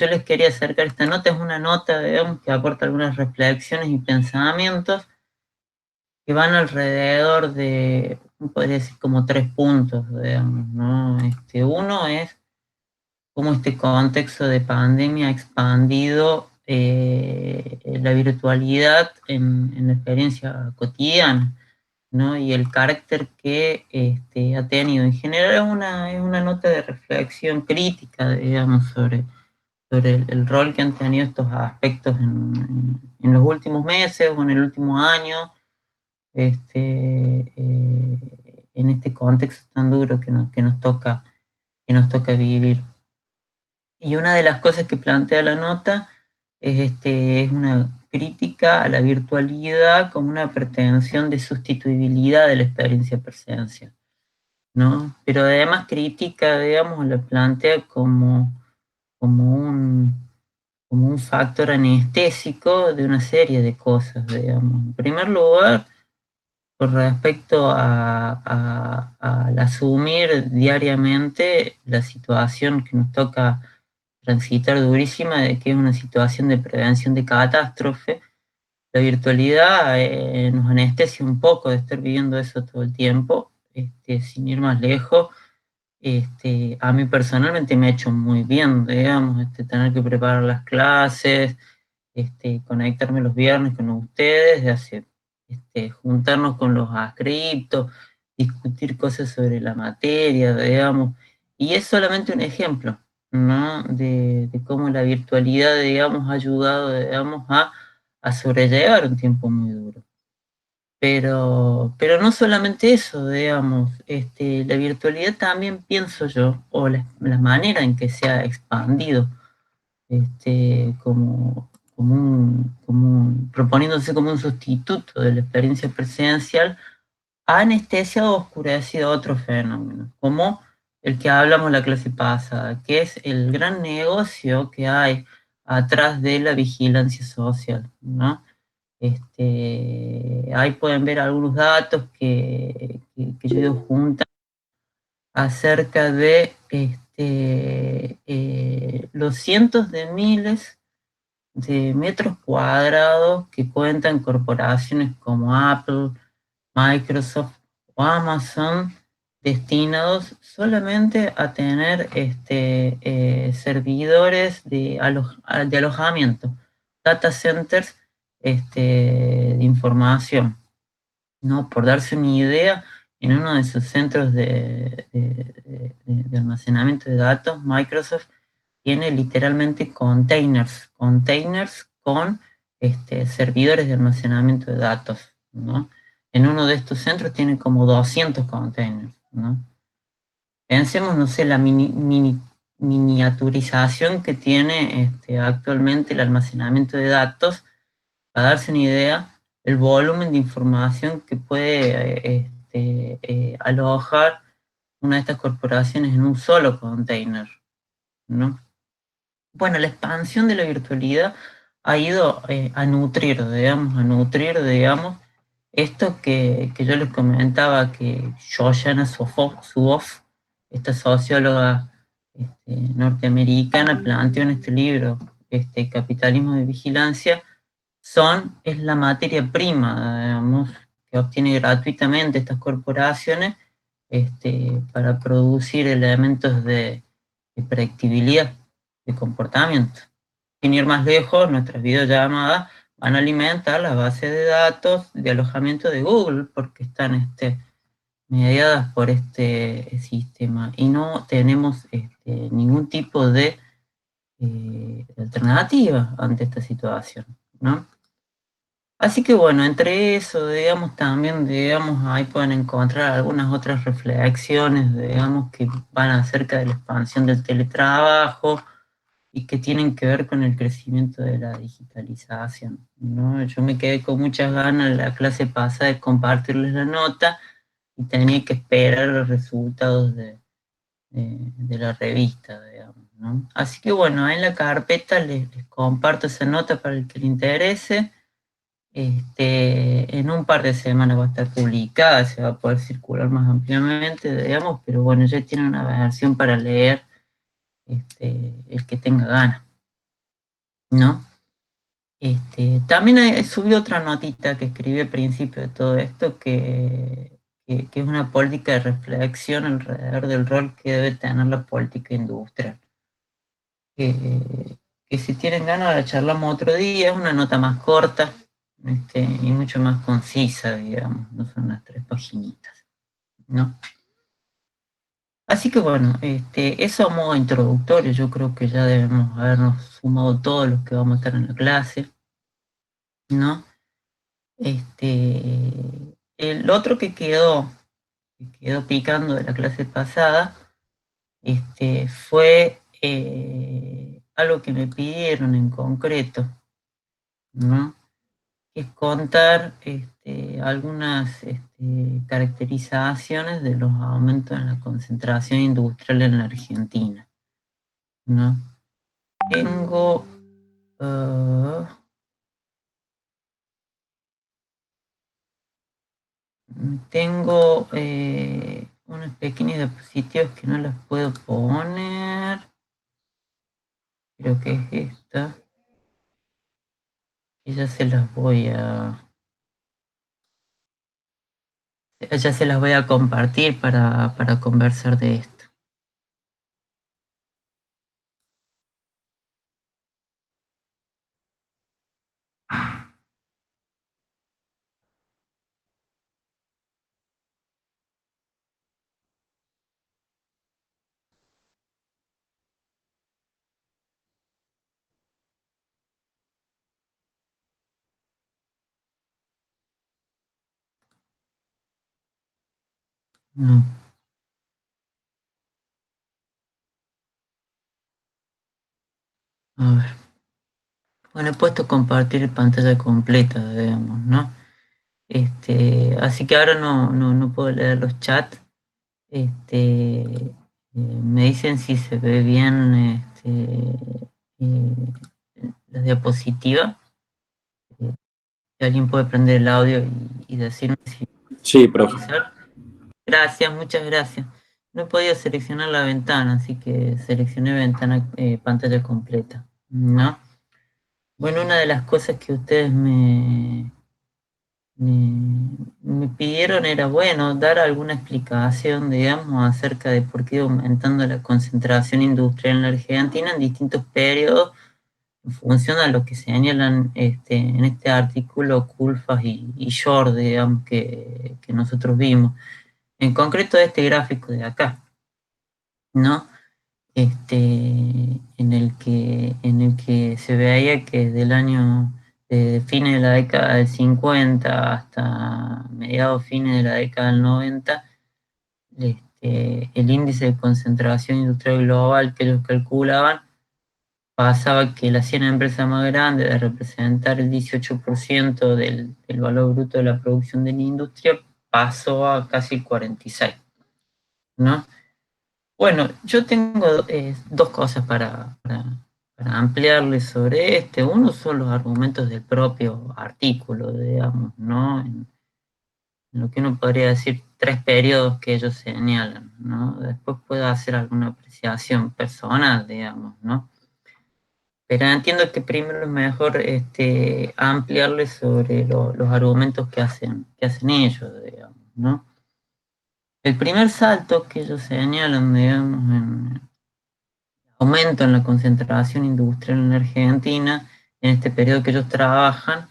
yo les quería acercar esta nota, es una nota, digamos, que aporta algunas reflexiones y pensamientos que van alrededor de, podría decir, como 3 puntos, digamos, ¿no? Uno es cómo este contexto de pandemia ha expandido la virtualidad en la experiencia cotidiana, ¿no? Y el carácter que ha tenido. En general es una nota de reflexión crítica, digamos, sobre el rol que han tenido estos aspectos en los últimos meses o en el último año, en este contexto tan duro que nos toca vivir. Y una de las cosas que plantea la nota es una crítica a la virtualidad como una pretensión de sustituibilidad de la experiencia presencial, ¿no? Pero además critica, digamos, la plantea como como un factor anestésico de una serie de cosas, digamos. En primer lugar, con respecto al asumir diariamente la situación que nos toca transitar durísima, de que es una situación de prevención de catástrofe, la virtualidad nos anestesia un poco de estar viviendo eso todo el tiempo, sin ir más lejos. A mí personalmente me ha hecho muy bien, digamos, tener que preparar las clases, conectarme los viernes con ustedes, juntarnos con los adscriptos, discutir cosas sobre la materia, digamos, y es solamente un ejemplo, ¿no? De cómo la virtualidad, digamos, ha ayudado, digamos, a sobrellevar un tiempo muy duro. Pero no solamente eso, digamos, la virtualidad también pienso yo, o la manera en que se ha expandido, proponiéndose como un sustituto de la experiencia presencial, ha anestesiado o oscurecido otros fenómenos, como el que hablamos la clase pasada, que es el gran negocio que hay atrás de la vigilancia social, ¿no? Ahí pueden ver algunos datos que yo he ido juntando acerca de los cientos de miles de metros cuadrados que cuentan corporaciones como Apple, Microsoft o Amazon, destinados solamente a tener servidores de alojamiento, data centers de información, ¿no? Por darse una idea, en uno de sus centros de almacenamiento de datos, Microsoft tiene literalmente containers con servidores de almacenamiento de datos, ¿no? En uno de estos centros tiene como 200 containers, ¿no? Pensemos, no sé, la miniaturización que tiene actualmente el almacenamiento de datos, para darse una idea, el volumen de información que puede alojar una de estas corporaciones en un solo container, ¿no? Bueno, la expansión de la virtualidad ha ido a nutrir, digamos, esto que yo les comentaba que Shoshana Zuboff, esta socióloga norteamericana, planteó en este libro, Capitalismo de Vigilancia, es la materia prima, digamos, que obtiene gratuitamente estas corporaciones para producir elementos de predictibilidad, de comportamiento. Sin ir más lejos, nuestras videollamadas van a alimentar las bases de datos de alojamiento de Google, porque están mediadas por este sistema y no tenemos ningún tipo de alternativa ante esta situación, ¿no? Así que bueno, entre eso, digamos, también, digamos, ahí pueden encontrar algunas otras reflexiones, digamos, que van acerca de la expansión del teletrabajo y que tienen que ver con el crecimiento de la digitalización, ¿no? Yo me quedé con muchas ganas en la clase pasada de compartirles la nota y tenía que esperar los resultados de la revista, digamos, ¿no? Así que bueno, ahí en la carpeta les comparto esa nota para el que le interese. En un par de semanas va a estar publicada, se va a poder circular más ampliamente, digamos, pero bueno, ya tiene una versión para leer el que tenga ganas. ¿no? También subí otra notita que escribí al principio de todo esto, que es una política de reflexión alrededor del rol que debe tener la política industrial. Que, que si tienen ganas la charlamos otro día, es una nota más corta, y mucho más concisa, digamos, no son las 3 paginitas, ¿no? Así que bueno, eso a modo introductorio, yo creo que ya debemos habernos sumado todos los que vamos a estar en la clase, ¿no? El otro que quedó picando de la clase pasada, fue algo que me pidieron en concreto, ¿no? Que es contar algunas caracterizaciones de los aumentos en la concentración industrial en la Argentina, ¿no? Tengo, ah, tengo unos pequeños diapositivas que no las puedo poner. Creo que es esta. Y ya se las voy a compartir para conversar de esto. No, a ver. Bueno, he puesto compartir pantalla completa, digamos, ¿no? Así que ahora no puedo leer los chats. Me dicen si se ve bien la diapositiva. Si alguien puede prender el audio y decirme si Sí, profe. puede ser. Gracias, muchas gracias. No he podido seleccionar la ventana, así que seleccioné ventana, pantalla completa, ¿no? Bueno, una de las cosas que ustedes me pidieron era, bueno, dar alguna explicación, digamos, acerca de por qué iba aumentando la concentración industrial en la Argentina en distintos periodos, en función a lo que señalan en este artículo Culfas y Short, digamos, que nosotros vimos. En concreto este gráfico de acá, ¿no? En el que se veía que desde el año de fines de la década del 50 hasta mediados fines de la década del 90, el índice de concentración industrial global que ellos calculaban pasaba que las 100 empresas más grandes de representar el 18% del valor bruto de la producción de la industria pasó a casi el 46%, ¿no? Bueno, yo tengo dos cosas para ampliarles sobre este. Uno son los argumentos del propio artículo, digamos, ¿no? En lo que uno podría decir 3 periodos que ellos señalan, ¿no? Después puedo hacer alguna apreciación personal, digamos, ¿no? Pero entiendo que primero es mejor ampliarles sobre los argumentos que hacen ellos, digamos, ¿no? El primer salto que ellos señalan, digamos, en aumento en la concentración industrial en la Argentina, en este periodo que ellos trabajan,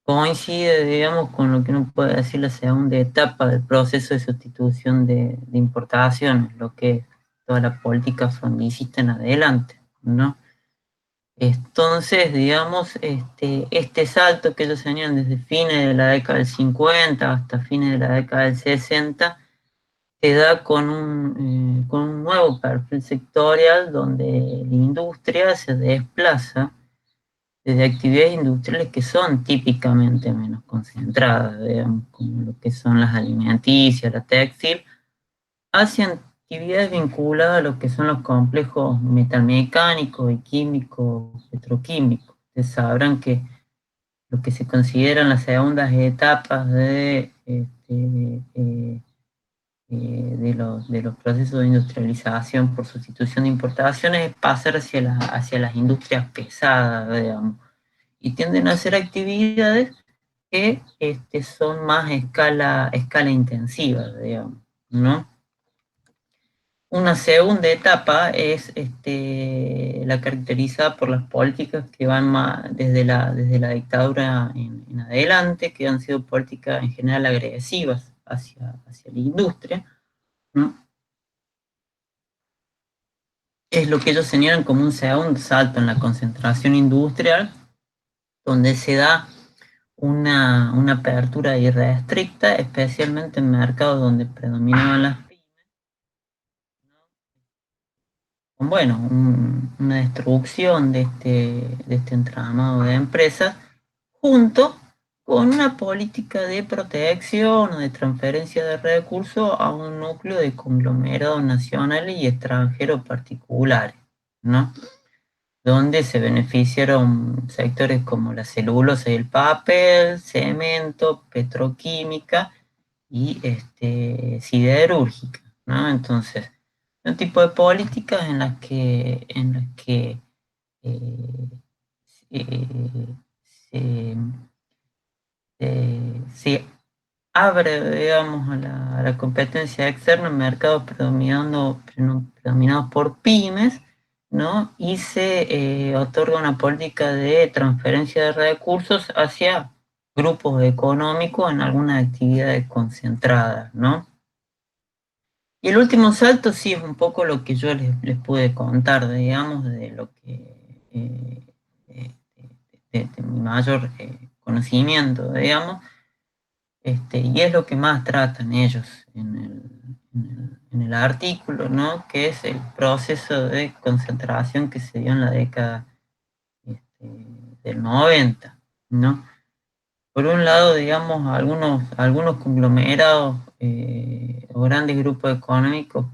coincide, digamos, con lo que uno puede decir la segunda etapa del proceso de sustitución de importaciones, lo que es toda la política fondicista en adelante, ¿no? Entonces, digamos, este salto que ellos tenían desde fines de la década del 50 hasta fines de la década del 60 se da con un nuevo perfil sectorial donde la industria se desplaza desde actividades industriales que son típicamente menos concentradas, digamos, como lo que son las alimenticias, la textil, hacia actividades vinculadas a lo que son los complejos metalmecánicos y químicos, petroquímicos. Ustedes sabrán que lo que se consideran las segundas etapas de de los procesos de industrialización por sustitución de importaciones es pasar hacia las industrias pesadas, digamos, y tienden a ser actividades que son más escala intensiva, digamos, ¿no? Una segunda etapa es la caracterizada por las políticas que van más desde la dictadura en adelante, que han sido políticas en general agresivas hacia la industria, ¿no? Es lo que ellos señalan como un segundo salto en la concentración industrial, donde se da una apertura irrestricta, especialmente en mercados donde predominaban las pymes, con, bueno, una destrucción de este entramado de empresas, junto con una política de protección o de transferencia de recursos a un núcleo de conglomerados nacionales y extranjeros particulares, ¿no? Donde se beneficiaron sectores como la celulosa y el papel, cemento, petroquímica y siderúrgica, ¿no? Entonces, un tipo de políticas en las que eh, eh, se, se abre, digamos, a la competencia externa en mercados predominados por pymes, ¿no? Y se otorga una política de transferencia de recursos hacia grupos económicos en algunas actividades concentradas, ¿no? Y el último salto sí es un poco lo que yo les pude contar, digamos, de lo que eh, de mi mayor conocimiento, digamos, y es lo que más tratan ellos en el artículo, ¿no? Que es el proceso de concentración que se dio en la década este, del 90, ¿no? Por un lado, digamos, algunos conglomerados o grandes grupos económicos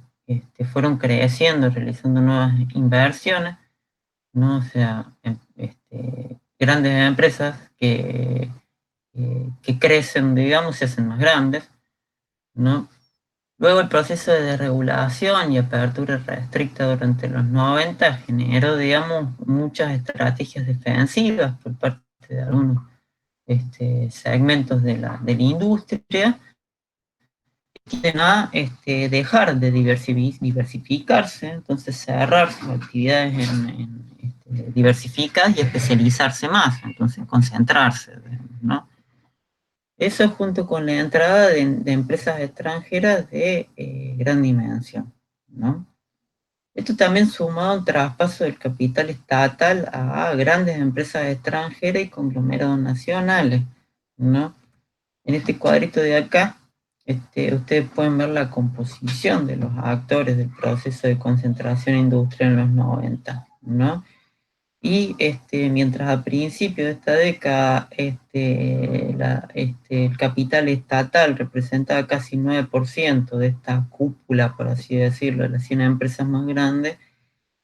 fueron creciendo, realizando nuevas inversiones, ¿no? O sea, grandes empresas que crecen, digamos, se hacen más grandes, ¿no? Luego el proceso de desregulación y apertura restricta durante los 90 generó, digamos, muchas estrategias defensivas por parte de algunos segmentos de la industria, tienden a dejar de diversificarse, entonces cerrar sus actividades diversificadas y especializarse más, entonces concentrarse, ¿no? Eso junto con la entrada de empresas extranjeras de gran dimensión, ¿no? Esto también sumado al traspaso del capital estatal a grandes empresas extranjeras y conglomerados nacionales, ¿no? En este cuadrito de acá, ustedes pueden ver la composición de los actores del proceso de concentración industrial en los 90, ¿no? Y mientras a principios de esta década el capital estatal representaba casi 9% de esta cúpula, por así decirlo, de las 100 empresas más grandes,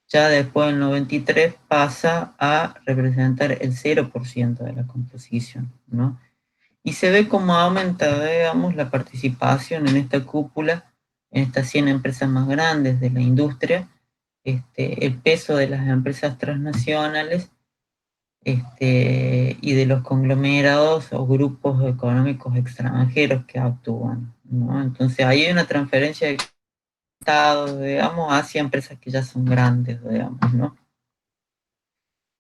ya después del 93 pasa a representar el 0% de la composición, ¿no? Y se ve cómo aumenta, digamos, la participación en esta cúpula, en estas 100 empresas más grandes de la industria, el peso de las empresas transnacionales y de los conglomerados o grupos económicos extranjeros que actúan, ¿no? Entonces ahí hay una transferencia de Estado, digamos, hacia empresas que ya son grandes, digamos, ¿no?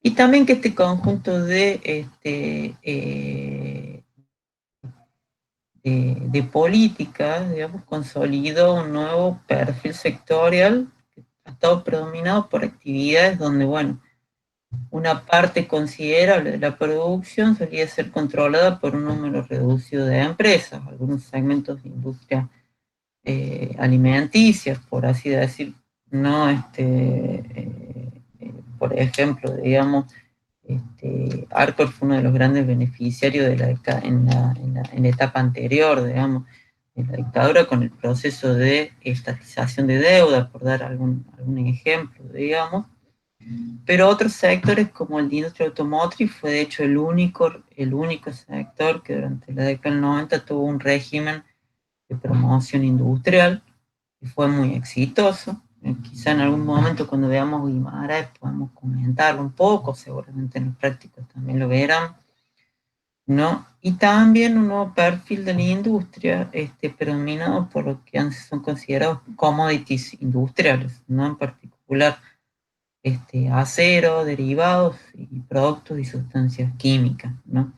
Y también que este conjunto de políticas, digamos, consolidó un nuevo perfil sectorial que ha estado predominado por actividades donde, bueno, una parte considerable de la producción solía ser controlada por un número reducido de empresas, algunos segmentos de industria alimenticias, por así decir, no por ejemplo, digamos, Arcor fue uno de los grandes beneficiarios de en la etapa anterior, digamos, de la dictadura con el proceso de estatización de deuda, por dar algún ejemplo, digamos. Pero otros sectores como el de industria automotriz fue de hecho el único sector que durante la década del 90 tuvo un régimen de promoción industrial, que fue muy exitoso. Quizá en algún momento cuando veamos Guimaraes podamos comentarlo un poco, seguramente en los prácticos también lo verán, ¿no? Y también un nuevo perfil de la industria, predominado por lo que antes son considerados commodities industriales, ¿no? En particular, acero, derivados y productos y sustancias químicas, ¿no?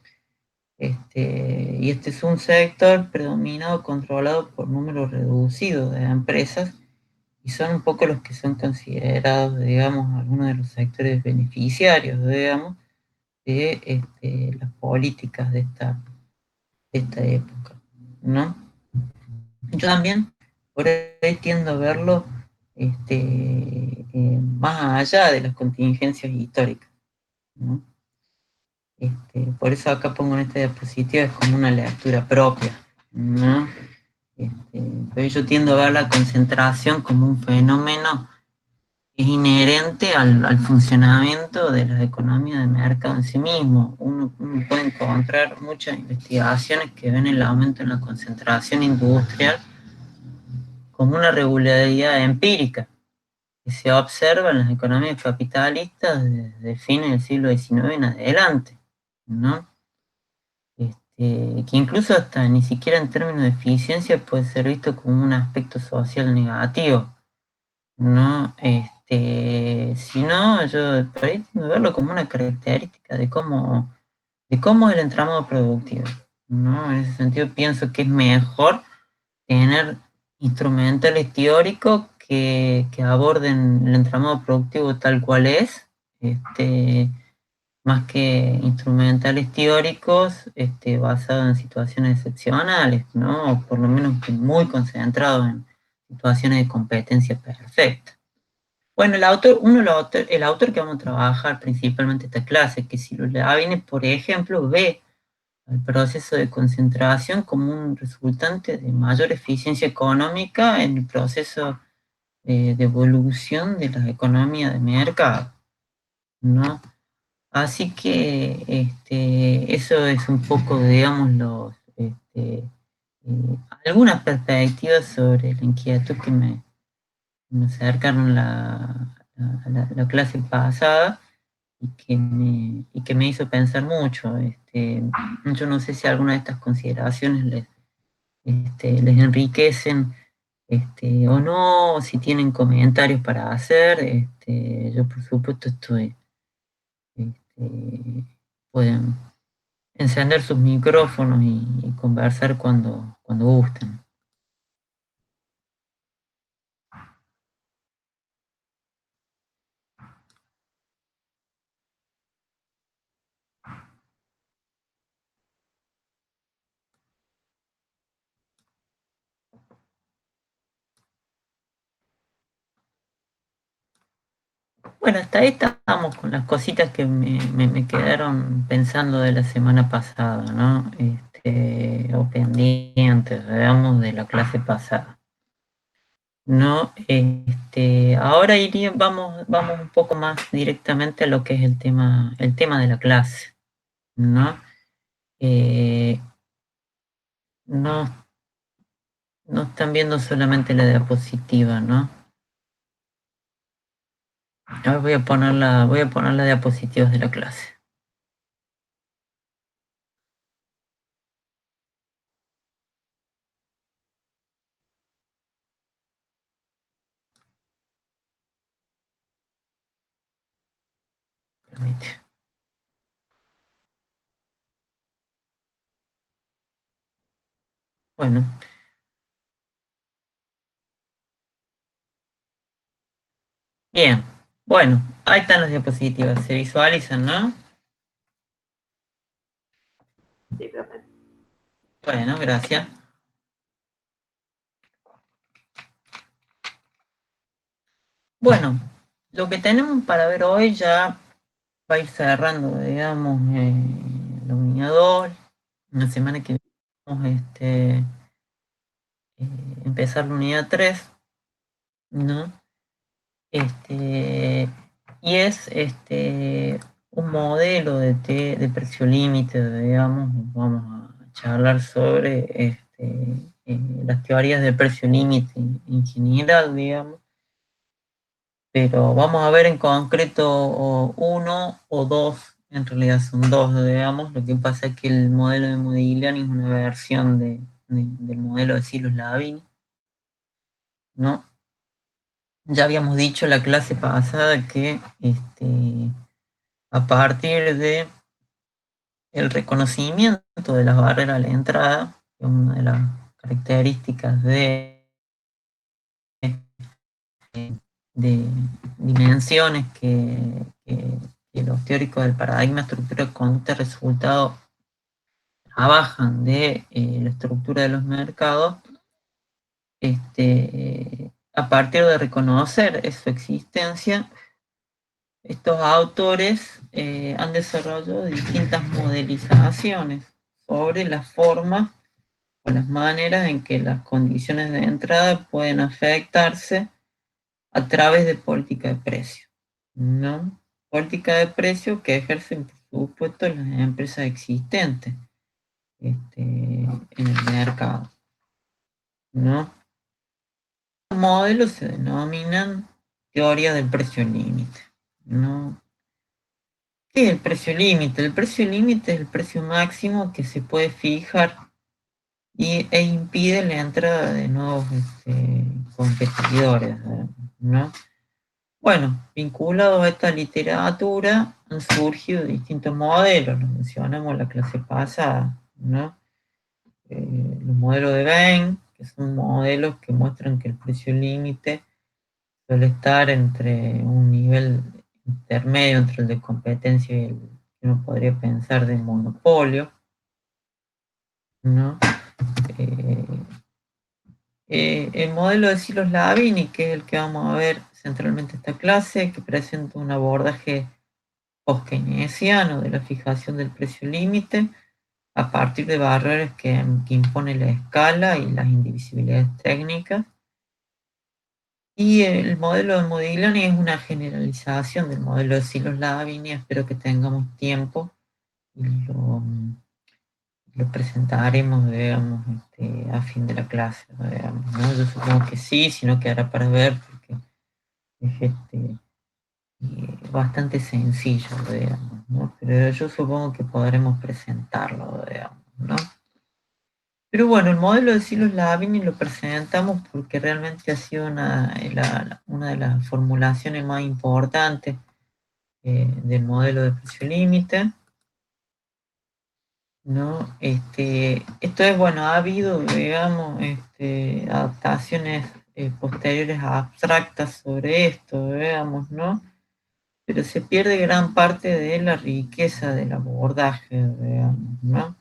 Y este es un sector predominado, controlado por números reducidos de empresas y son un poco los que son considerados, digamos, algunos de los sectores beneficiarios, digamos, de las políticas de esta época, ¿no? Yo también por ahí tiendo a verlo más allá de las contingencias históricas, ¿no? Por eso acá pongo en esta diapositiva, es como una lectura propia, ¿no? Pero yo tiendo a ver la concentración como un fenómeno que es inherente al funcionamiento de las economías de mercado en sí mismo. Uno puede encontrar muchas investigaciones que ven el aumento en la concentración industrial como una regularidad empírica que se observa en las economías capitalistas desde fines del siglo XIX en adelante, ¿no? Que incluso hasta ni siquiera en términos de eficiencia puede ser visto como un aspecto social negativo, ¿no? Sino yo pretendo verlo como una característica de cómo es el entramado productivo, ¿no? En ese sentido pienso que es mejor tener instrumentales teóricos que aborden el entramado productivo tal cual es, más que instrumentales teóricos basados en situaciones excepcionales, ¿no? O por lo menos muy concentrados en situaciones de competencia perfecta. Bueno, el autor que vamos a trabajar principalmente esta clase, que si lo viene, por ejemplo, ve el proceso de concentración como un resultante de mayor eficiencia económica en el proceso de evolución de la economía de mercado, ¿no? Así que eso es un poco, digamos, algunas perspectivas sobre la inquietud que me acercaron la clase pasada y que me hizo pensar mucho. Yo no sé si alguna de estas consideraciones les enriquecen o no, o si tienen comentarios para hacer. Yo, por supuesto, pueden encender sus micrófonos y conversar cuando gusten. Bueno, hasta ahí estábamos con las cositas que me quedaron pensando de la semana pasada, ¿no? O pendientes, digamos, de la clase pasada. No, ahora vamos un poco más directamente a lo que es el tema de la clase, ¿no? Eh, no, no están viendo solamente la diapositiva, ¿no? Ahora voy a poner las diapositivas de la clase. Permite. Bueno, bien. Bueno, ahí están las diapositivas, se visualizan, ¿no? Sí, profe. Bueno, gracias. Bueno, lo que tenemos para ver hoy ya va a ir cerrando, digamos, la unidad 2. La semana que viene vamos empezar la unidad 3, ¿no? Este, y es un modelo de precio límite, digamos, vamos a charlar sobre las teorías del precio límite en general, digamos, pero vamos a ver en concreto uno o dos, en realidad son dos, digamos. Lo que pasa es que el modelo de Modigliani es una versión del modelo de Silos-Lavini, ¿no? Ya habíamos dicho en la clase pasada que a partir de el reconocimiento de las barreras a la entrada, que es una de las características de dimensiones que los teóricos del paradigma estructura de conducta resultado trabajan de la estructura de los mercados, a partir de reconocer su existencia, estos autores han desarrollado distintas modelizaciones sobre las formas o las maneras en que las condiciones de entrada pueden afectarse a través de política de precio, ¿no? Política de precio que ejercen, por supuesto, las empresas existentes en el mercado, ¿no? Los modelos se denominan teoría del precio límite, ¿no? ¿Qué es el precio límite? El precio límite es el precio máximo que se puede fijar e impide la entrada de nuevos competidores, ¿no? Bueno, vinculados a esta literatura han surgido distintos modelos, los mencionamos en la clase pasada, ¿no? Los modelos de Bain, que son modelos que muestran que el precio límite suele estar entre un nivel intermedio entre el de competencia y el que uno podría pensar de monopolio, ¿no? Eh, el modelo de Silos-Lavini, que es el que vamos a ver centralmente esta clase, que presenta un abordaje post-keynesiano de la fijación del precio límite a partir de barreras que impone la escala y las indivisibilidades técnicas. Y el modelo de Modigliani es una generalización del modelo de Silos-Lavini. Espero que tengamos tiempo y lo presentaremos, digamos, a fin de la clase, digamos, ¿no? Yo supongo que sí, si no quedará para ver, porque es bastante sencillo, digamos, ¿no? Pero yo supongo que podremos presentarlo, digamos, ¿no? Pero bueno, el modelo de Silos-Lavini lo presentamos porque realmente ha sido una de las formulaciones más importantes del modelo de precio límite, ¿no? Esto es, bueno, ha habido, digamos, adaptaciones posteriores abstractas sobre esto, digamos, ¿no? Pero se pierde gran parte de la riqueza del abordaje, digamos, ¿no?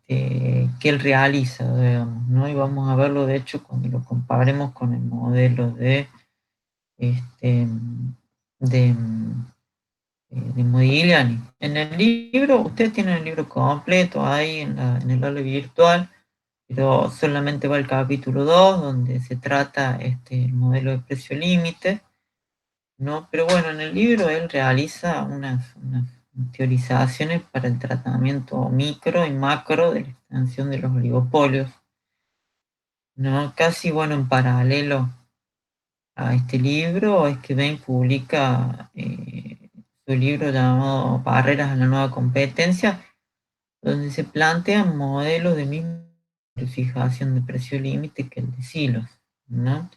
Que él realiza, digamos, ¿no? Y vamos a verlo, de hecho, cuando lo comparemos con el modelo este, de, de Modigliani. En el libro, ustedes tienen el libro completo ahí en el aula virtual, pero solamente va el capítulo 2 donde se trata el modelo de precio límite, ¿no? Pero bueno, en el libro él realiza unas teorizaciones para el tratamiento micro y macro de la extensión de los oligopolios, ¿no? Casi, bueno, en paralelo a este libro es que Bain publica su libro llamado Barreras a la nueva competencia, donde se plantean modelos de misma fijación de precio límite que el de Silos, ¿no?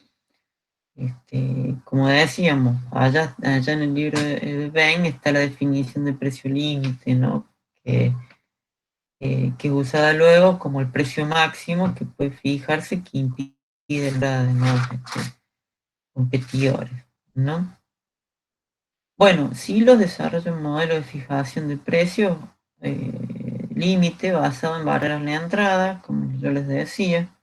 Como decíamos, allá en el libro de Bain está la definición de precio límite, ¿no? Que es usada luego como el precio máximo que puede fijarse que impide la entrada de nuevos competidores, ¿no? Bueno, Silos desarrolla un modelo de fijación de precios límite basado en barreras de entrada, como yo les decía.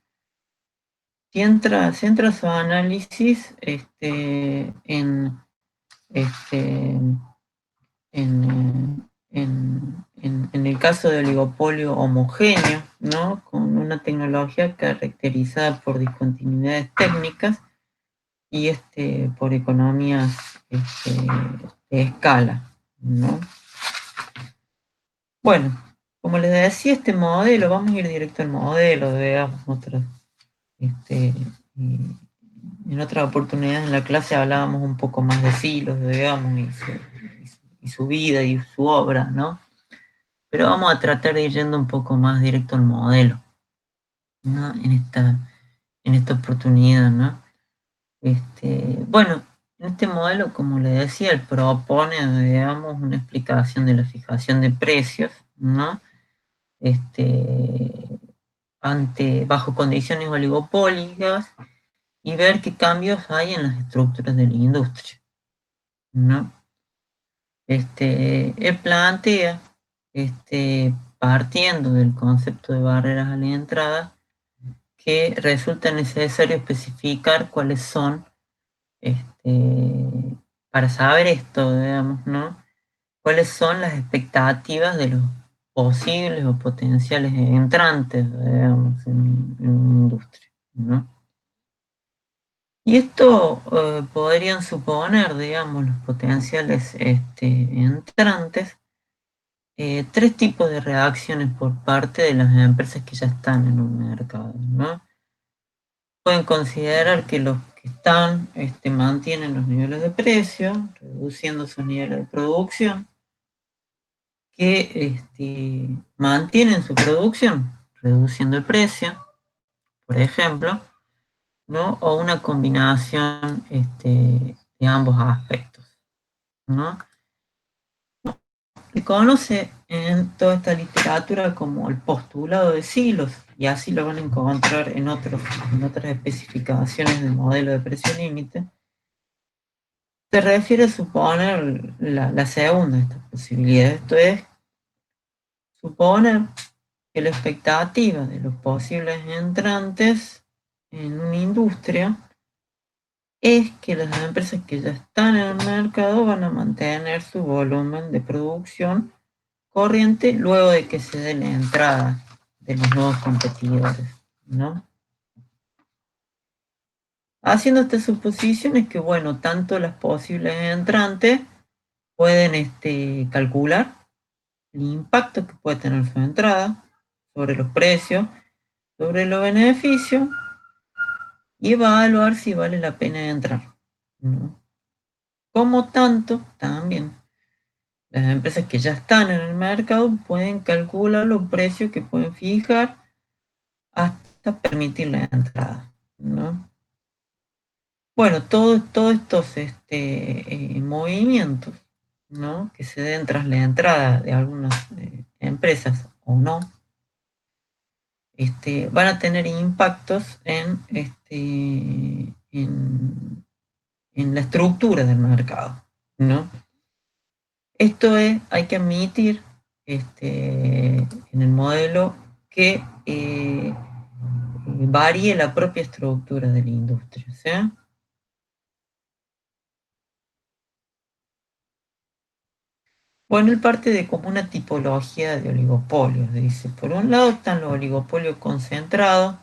Centra su análisis este, en el caso de oligopolio homogéneo, ¿no? Con una tecnología caracterizada por discontinuidades técnicas y por economías de escala, ¿no? Bueno, Como les decía, este modelo, vamos a ir directo al modelo, veamos otras, y en otras oportunidades en la clase hablábamos un poco más de Silos, digamos, y su vida y su obra, ¿no? Pero vamos a tratar de ir yendo un poco más directo al modelo, ¿no? En esta oportunidad, ¿no? Bueno, en este modelo, como le decía, él propone, digamos, una explicación de la fijación de precios, ¿no? Este, bajo condiciones oligopólicas y ver qué cambios hay en las estructuras de la industria, ¿no? Él plantea, partiendo del concepto de barreras a la entrada, que resulta necesario especificar cuáles son, para saber esto, digamos, ¿no? Cuáles son las expectativas de los posibles o potenciales entrantes, digamos, en una industria, ¿no? Y esto podrían suponer, digamos, los potenciales entrantes, tres tipos de reacciones por parte de las empresas que ya están en un mercado, ¿no? Pueden considerar que los que están mantienen los niveles de precio, reduciendo sus niveles de producción, que mantienen su producción, reduciendo el precio, por ejemplo, ¿no? O una combinación de ambos aspectos, ¿no? Se conoce en toda esta literatura como el postulado de Silos, y así lo van a encontrar en otras especificaciones del modelo de precio límite. Se refiere a suponer la segunda de estas posibilidades, esto es, suponer que la expectativa de los posibles entrantes en una industria es que las empresas que ya están en el mercado van a mantener su volumen de producción corriente luego de que se dé la entrada de los nuevos competidores, ¿no? Haciendo estas suposiciones que, bueno, tanto las posibles entrantes pueden calcular el impacto que puede tener su entrada sobre los precios, sobre los beneficios y evaluar si vale la pena entrar, ¿no? Como tanto, también las empresas que ya están en el mercado pueden calcular los precios que pueden fijar hasta permitir la entrada, ¿no? Bueno, todos estos movimientos, ¿no? Que se den tras la entrada de algunas empresas o no, van a tener impactos en la estructura del mercado, ¿no? Esto es, hay que admitir en el modelo que varíe la propia estructura de la industria, ¿sí? Bueno, él parte de como una tipología de oligopolios. Dice, por un lado están los oligopolios concentrados,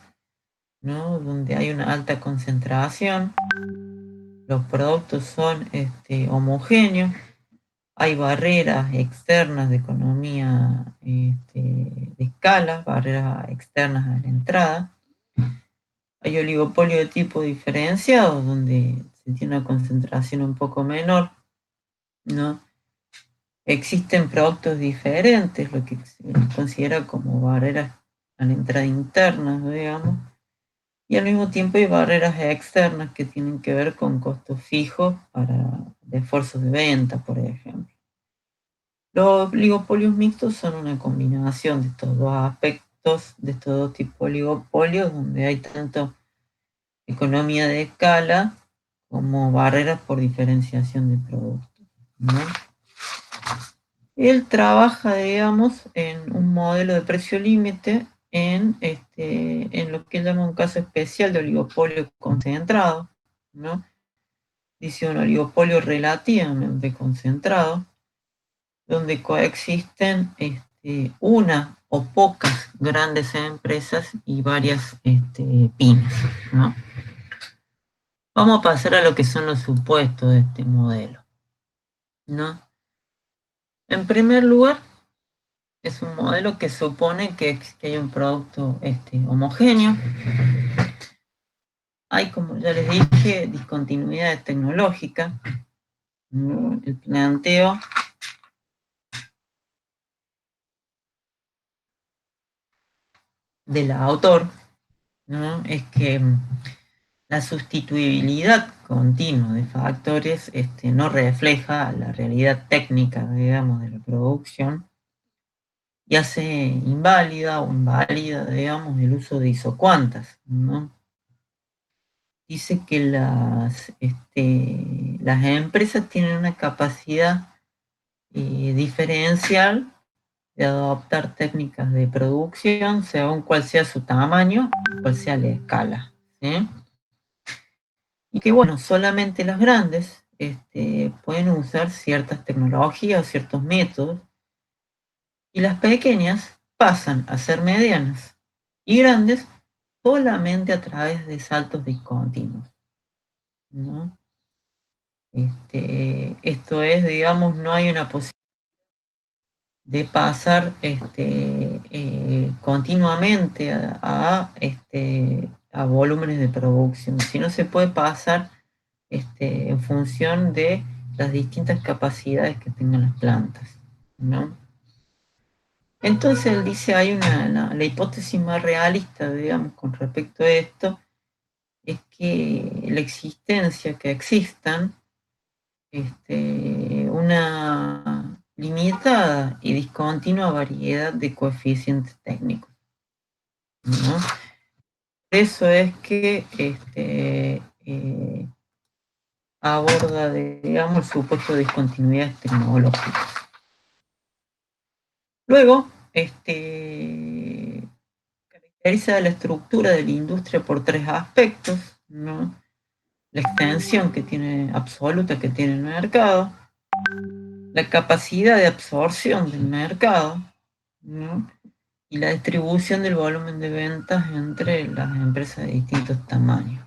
¿no? Donde hay una alta concentración, los productos son homogéneos, hay barreras externas de economía de escala, barreras externas a la entrada. Hay oligopolio de tipo diferenciado, donde se tiene una concentración un poco menor, ¿no? Existen productos diferentes, lo que se considera como barreras a la entrada internas, digamos, y al mismo tiempo hay barreras externas que tienen que ver con costos fijos de esfuerzos de venta, por ejemplo. Los oligopolios mixtos son una combinación de estos dos aspectos, de estos dos tipos de oligopolios, donde hay tanto economía de escala como barreras por diferenciación de productos, ¿no? Él trabaja, digamos, en un modelo de precio límite en lo que él llama un caso especial de oligopolio concentrado, ¿no? Dice un oligopolio relativamente concentrado, donde coexisten una o pocas grandes empresas y varias pymes, ¿no? Vamos a pasar a lo que son los supuestos de este modelo, ¿no? En primer lugar, es un modelo que supone que hay un producto homogéneo. Hay, como ya les dije, discontinuidad tecnológica. El planteo del autor, ¿no?, es que la sustituibilidad continua de factores no refleja la realidad técnica, digamos, de la producción y hace inválida o inválida, digamos, el uso de isocuantas, ¿no? Dice que las empresas tienen una capacidad diferencial de adoptar técnicas de producción según cuál sea su tamaño, cuál sea la escala, ¿sí? Y que bueno, solamente las grandes pueden usar ciertas tecnologías o ciertos métodos, y las pequeñas pasan a ser medianas y grandes solamente a través de saltos discontinuos, ¿no? Esto es, digamos, no hay una posibilidad de pasar continuamente a volúmenes de producción, sino se puede pasar en función de las distintas capacidades que tengan las plantas, ¿no? Entonces él dice, la hipótesis más realista, digamos, con respecto a esto, es que la existencia, que existan una limitada y discontinua variedad de coeficientes técnicos, ¿no? Eso es que aborda, digamos, el supuesto de discontinuidad tecnológica. Luego, caracteriza la estructura de la industria por tres aspectos, ¿no? La extensión que tiene, absoluta, que tiene el mercado, la capacidad de absorción del mercado, ¿no?, y la distribución del volumen de ventas entre las empresas de distintos tamaños.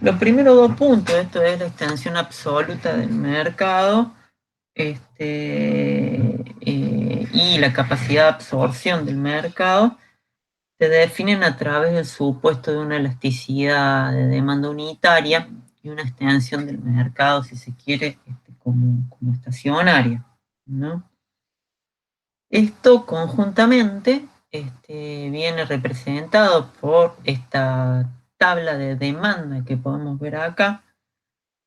Los primeros dos puntos, esto es la extensión absoluta del mercado, y la capacidad de absorción del mercado, se definen a través del supuesto de una elasticidad de demanda unitaria y una extensión del mercado, si se quiere, como estacionaria, ¿no? Esto conjuntamente viene representado por esta tabla de demanda que podemos ver acá,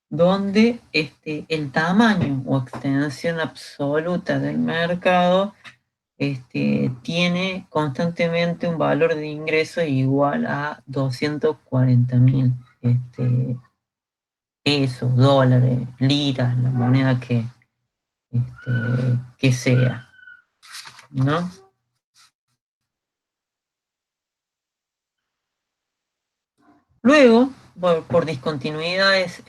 donde el tamaño o extensión absoluta del mercado tiene constantemente un valor de ingreso igual a 240.000 pesos, dólares, liras, la moneda que sea, ¿no? Luego, por discontinuidades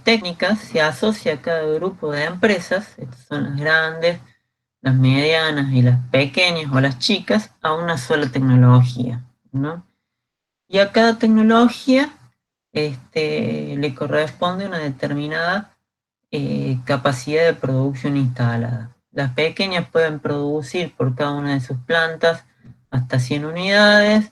técnicas, se asocia a cada grupo de empresas, estas son las grandes, las medianas y las pequeñas o las chicas, a una sola tecnología, ¿no? Y a cada tecnología le corresponde una determinada capacidad de producción instalada. Las pequeñas pueden producir por cada una de sus plantas hasta 100 unidades,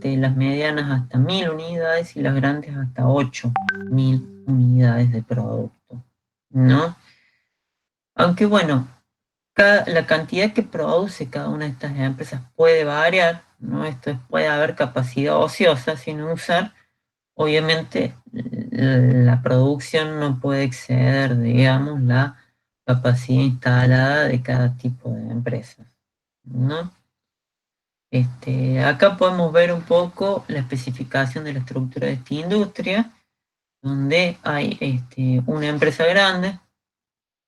las medianas hasta 1000 unidades y las grandes hasta 8000 unidades de producto, ¿no? Aunque bueno, la cantidad que produce cada una de estas empresas puede variar, ¿no? Esto es, puede haber capacidad ociosa sin usar. Obviamente la producción no puede exceder, digamos, la capacidad instalada de cada tipo de empresas, ¿no? Acá podemos ver un poco la especificación de la estructura de esta industria, donde hay una empresa grande,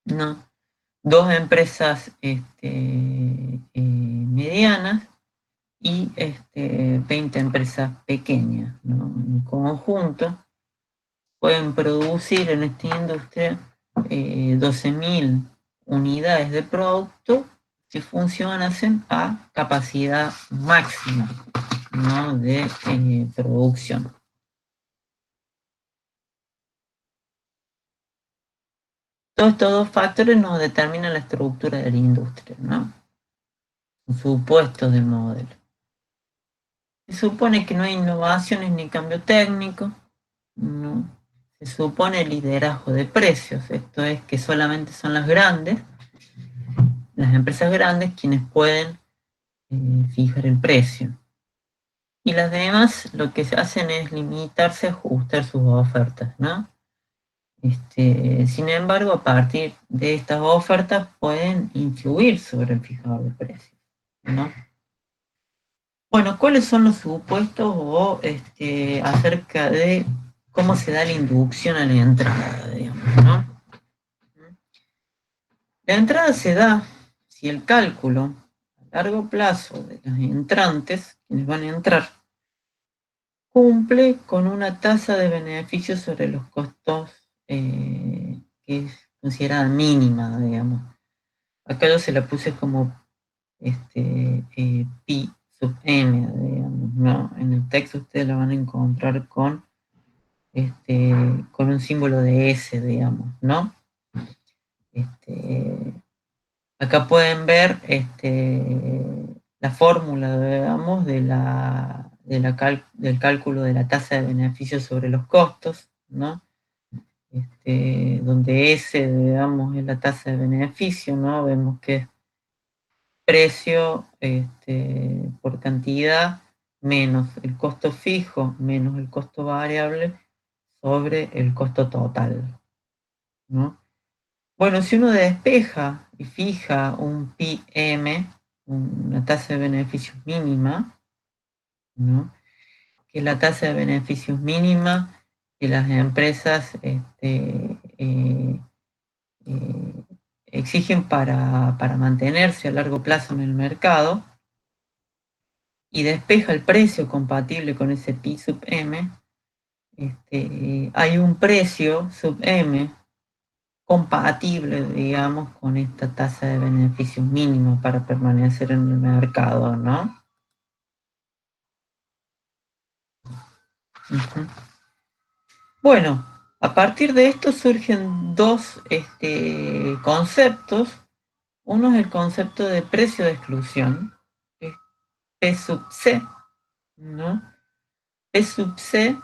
¿no?, dos empresas medianas y 20 empresas pequeñas, ¿no? En conjunto pueden producir en esta industria 12.000 unidades de producto que funcionan a capacidad máxima, ¿no?, de producción. Todos estos dos factores nos determinan la estructura de la industria, ¿no? Supuestos del modelo. Se supone que no hay innovaciones ni cambio técnico, ¿no? Se supone liderazgo de precios, esto es que solamente son las empresas grandes, quienes pueden fijar el precio. Y las demás lo que hacen es limitarse a ajustar sus ofertas, ¿no? Sin embargo, a partir de estas ofertas pueden influir sobre el fijador de precios, ¿no? Bueno, ¿cuáles son los supuestos o acerca de cómo se da la inducción a la entrada, digamos, ¿no? La entrada se da si el cálculo a largo plazo de los entrantes, quienes van a entrar, cumple con una tasa de beneficio sobre los costos que es considerada mínima, digamos. Acá yo se la puse como pi sub m, digamos, ¿no? En el texto ustedes la van a encontrar con un símbolo de S, digamos, ¿no? Acá pueden ver la fórmula, digamos, del cálculo de la tasa de beneficio sobre los costos, ¿no? Donde S, digamos, es la tasa de beneficio, ¿no? Vemos que es precio por cantidad menos el costo fijo menos el costo variable sobre el costo total, ¿no? Bueno, si uno despeja y fija un PIM, una tasa de beneficios mínima, ¿no? Que es la tasa de beneficios mínima que las empresas exigen para mantenerse a largo plazo en el mercado, y despeja el precio compatible con ese pi sub m, hay un precio sub m compatible, digamos, con esta tasa de beneficios mínimos para permanecer en el mercado, ¿no? Uh-huh. Bueno, a partir de esto surgen dos conceptos. Uno es el concepto de precio de exclusión, que es P sub C, ¿no? P sub C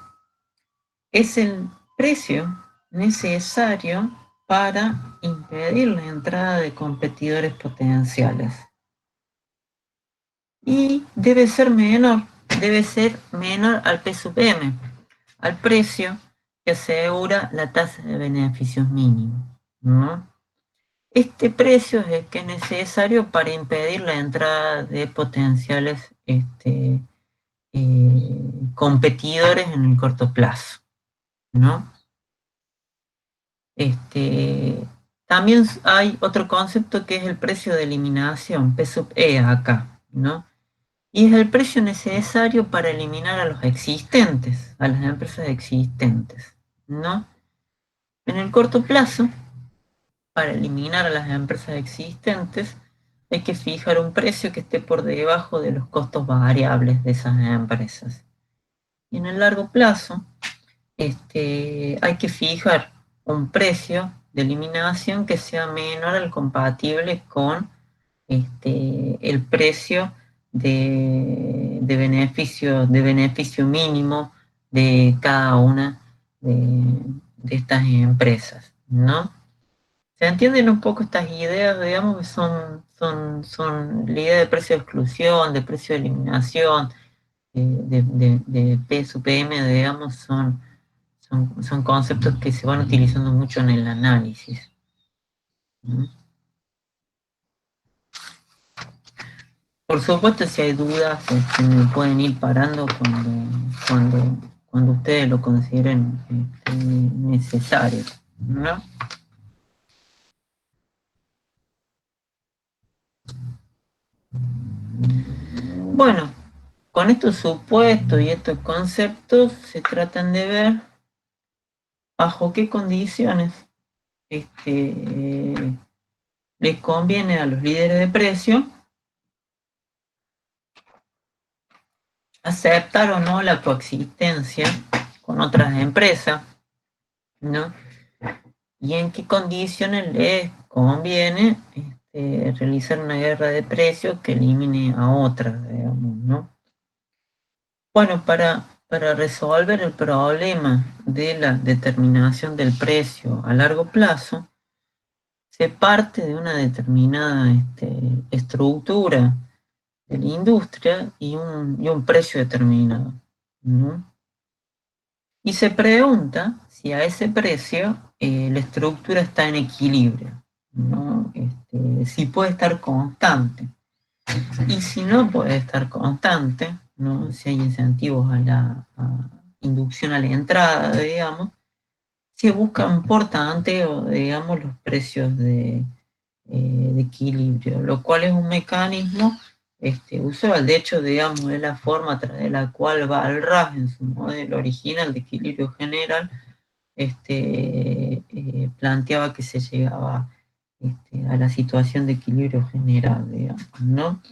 es el precio necesario para impedir la entrada de competidores potenciales. Y debe ser menor al P sub M, al precio que asegura la tasa de beneficios mínimo, ¿no? Este precio es el que es necesario para impedir la entrada de potenciales competidores en el corto plazo, ¿no? También hay otro concepto que es el precio de eliminación, P sub E acá, ¿no? Y es el precio necesario para eliminar a los existentes, a las empresas existentes, ¿no? En el corto plazo, para eliminar a las empresas existentes, hay que fijar un precio que esté por debajo de los costos variables de esas empresas. Y en el largo plazo, hay que fijar un precio de eliminación que sea menor al compatible con el precio de beneficio mínimo de cada una de estas empresas, ¿no? ¿Se entienden un poco estas ideas, digamos, que son la idea de precio de exclusión, de precio de eliminación, de P sub M, digamos, son conceptos que se van utilizando mucho en el análisis, ¿no? Por supuesto, si hay dudas, me pueden ir parando cuando ustedes lo consideren necesario, ¿no? Bueno, con estos supuestos y estos conceptos se tratan de ver bajo qué condiciones les conviene a los líderes de precio aceptar o no la coexistencia con otras empresas, ¿no? y en qué condiciones les conviene realizar una guerra de precios que elimine a otras, digamos, ¿no? Bueno, para resolver el problema de la determinación del precio a largo plazo, se parte de una determinada estructura de la industria y un precio determinado, ¿no? Y se pregunta si a ese precio la estructura está en equilibrio, ¿no? Si puede estar constante. Y si no puede estar constante, ¿no? Si hay incentivos a la inducción a la entrada, digamos, se buscan por tanto, digamos, los precios de equilibrio, lo cual es un mecanismo usual. De hecho, digamos, es la forma a través de la cual Walras en su modelo original de equilibrio general planteaba que se llegaba a la situación de equilibrio general, digamos, ¿no?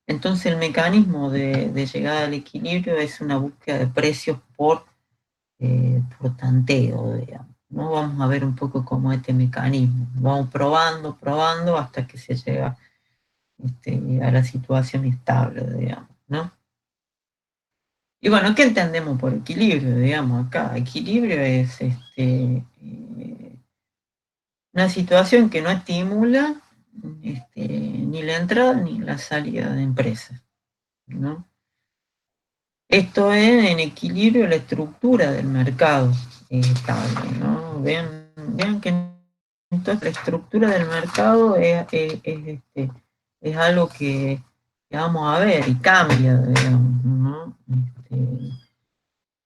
Entonces el mecanismo de llegada al equilibrio es una búsqueda de precios por tanteo, digamos. ¿No? Vamos a ver un poco cómo este mecanismo. Vamos probando hasta que se llega a la situación estable, digamos, ¿no? Y bueno, ¿qué entendemos por equilibrio? Digamos, acá equilibrio es una situación que no estimula ni la entrada ni la salida de empresas, ¿no? Esto es en equilibrio la estructura del mercado estable, ¿no? Vean que entonces la estructura del mercado es algo que vamos a ver y cambia, digamos, ¿no?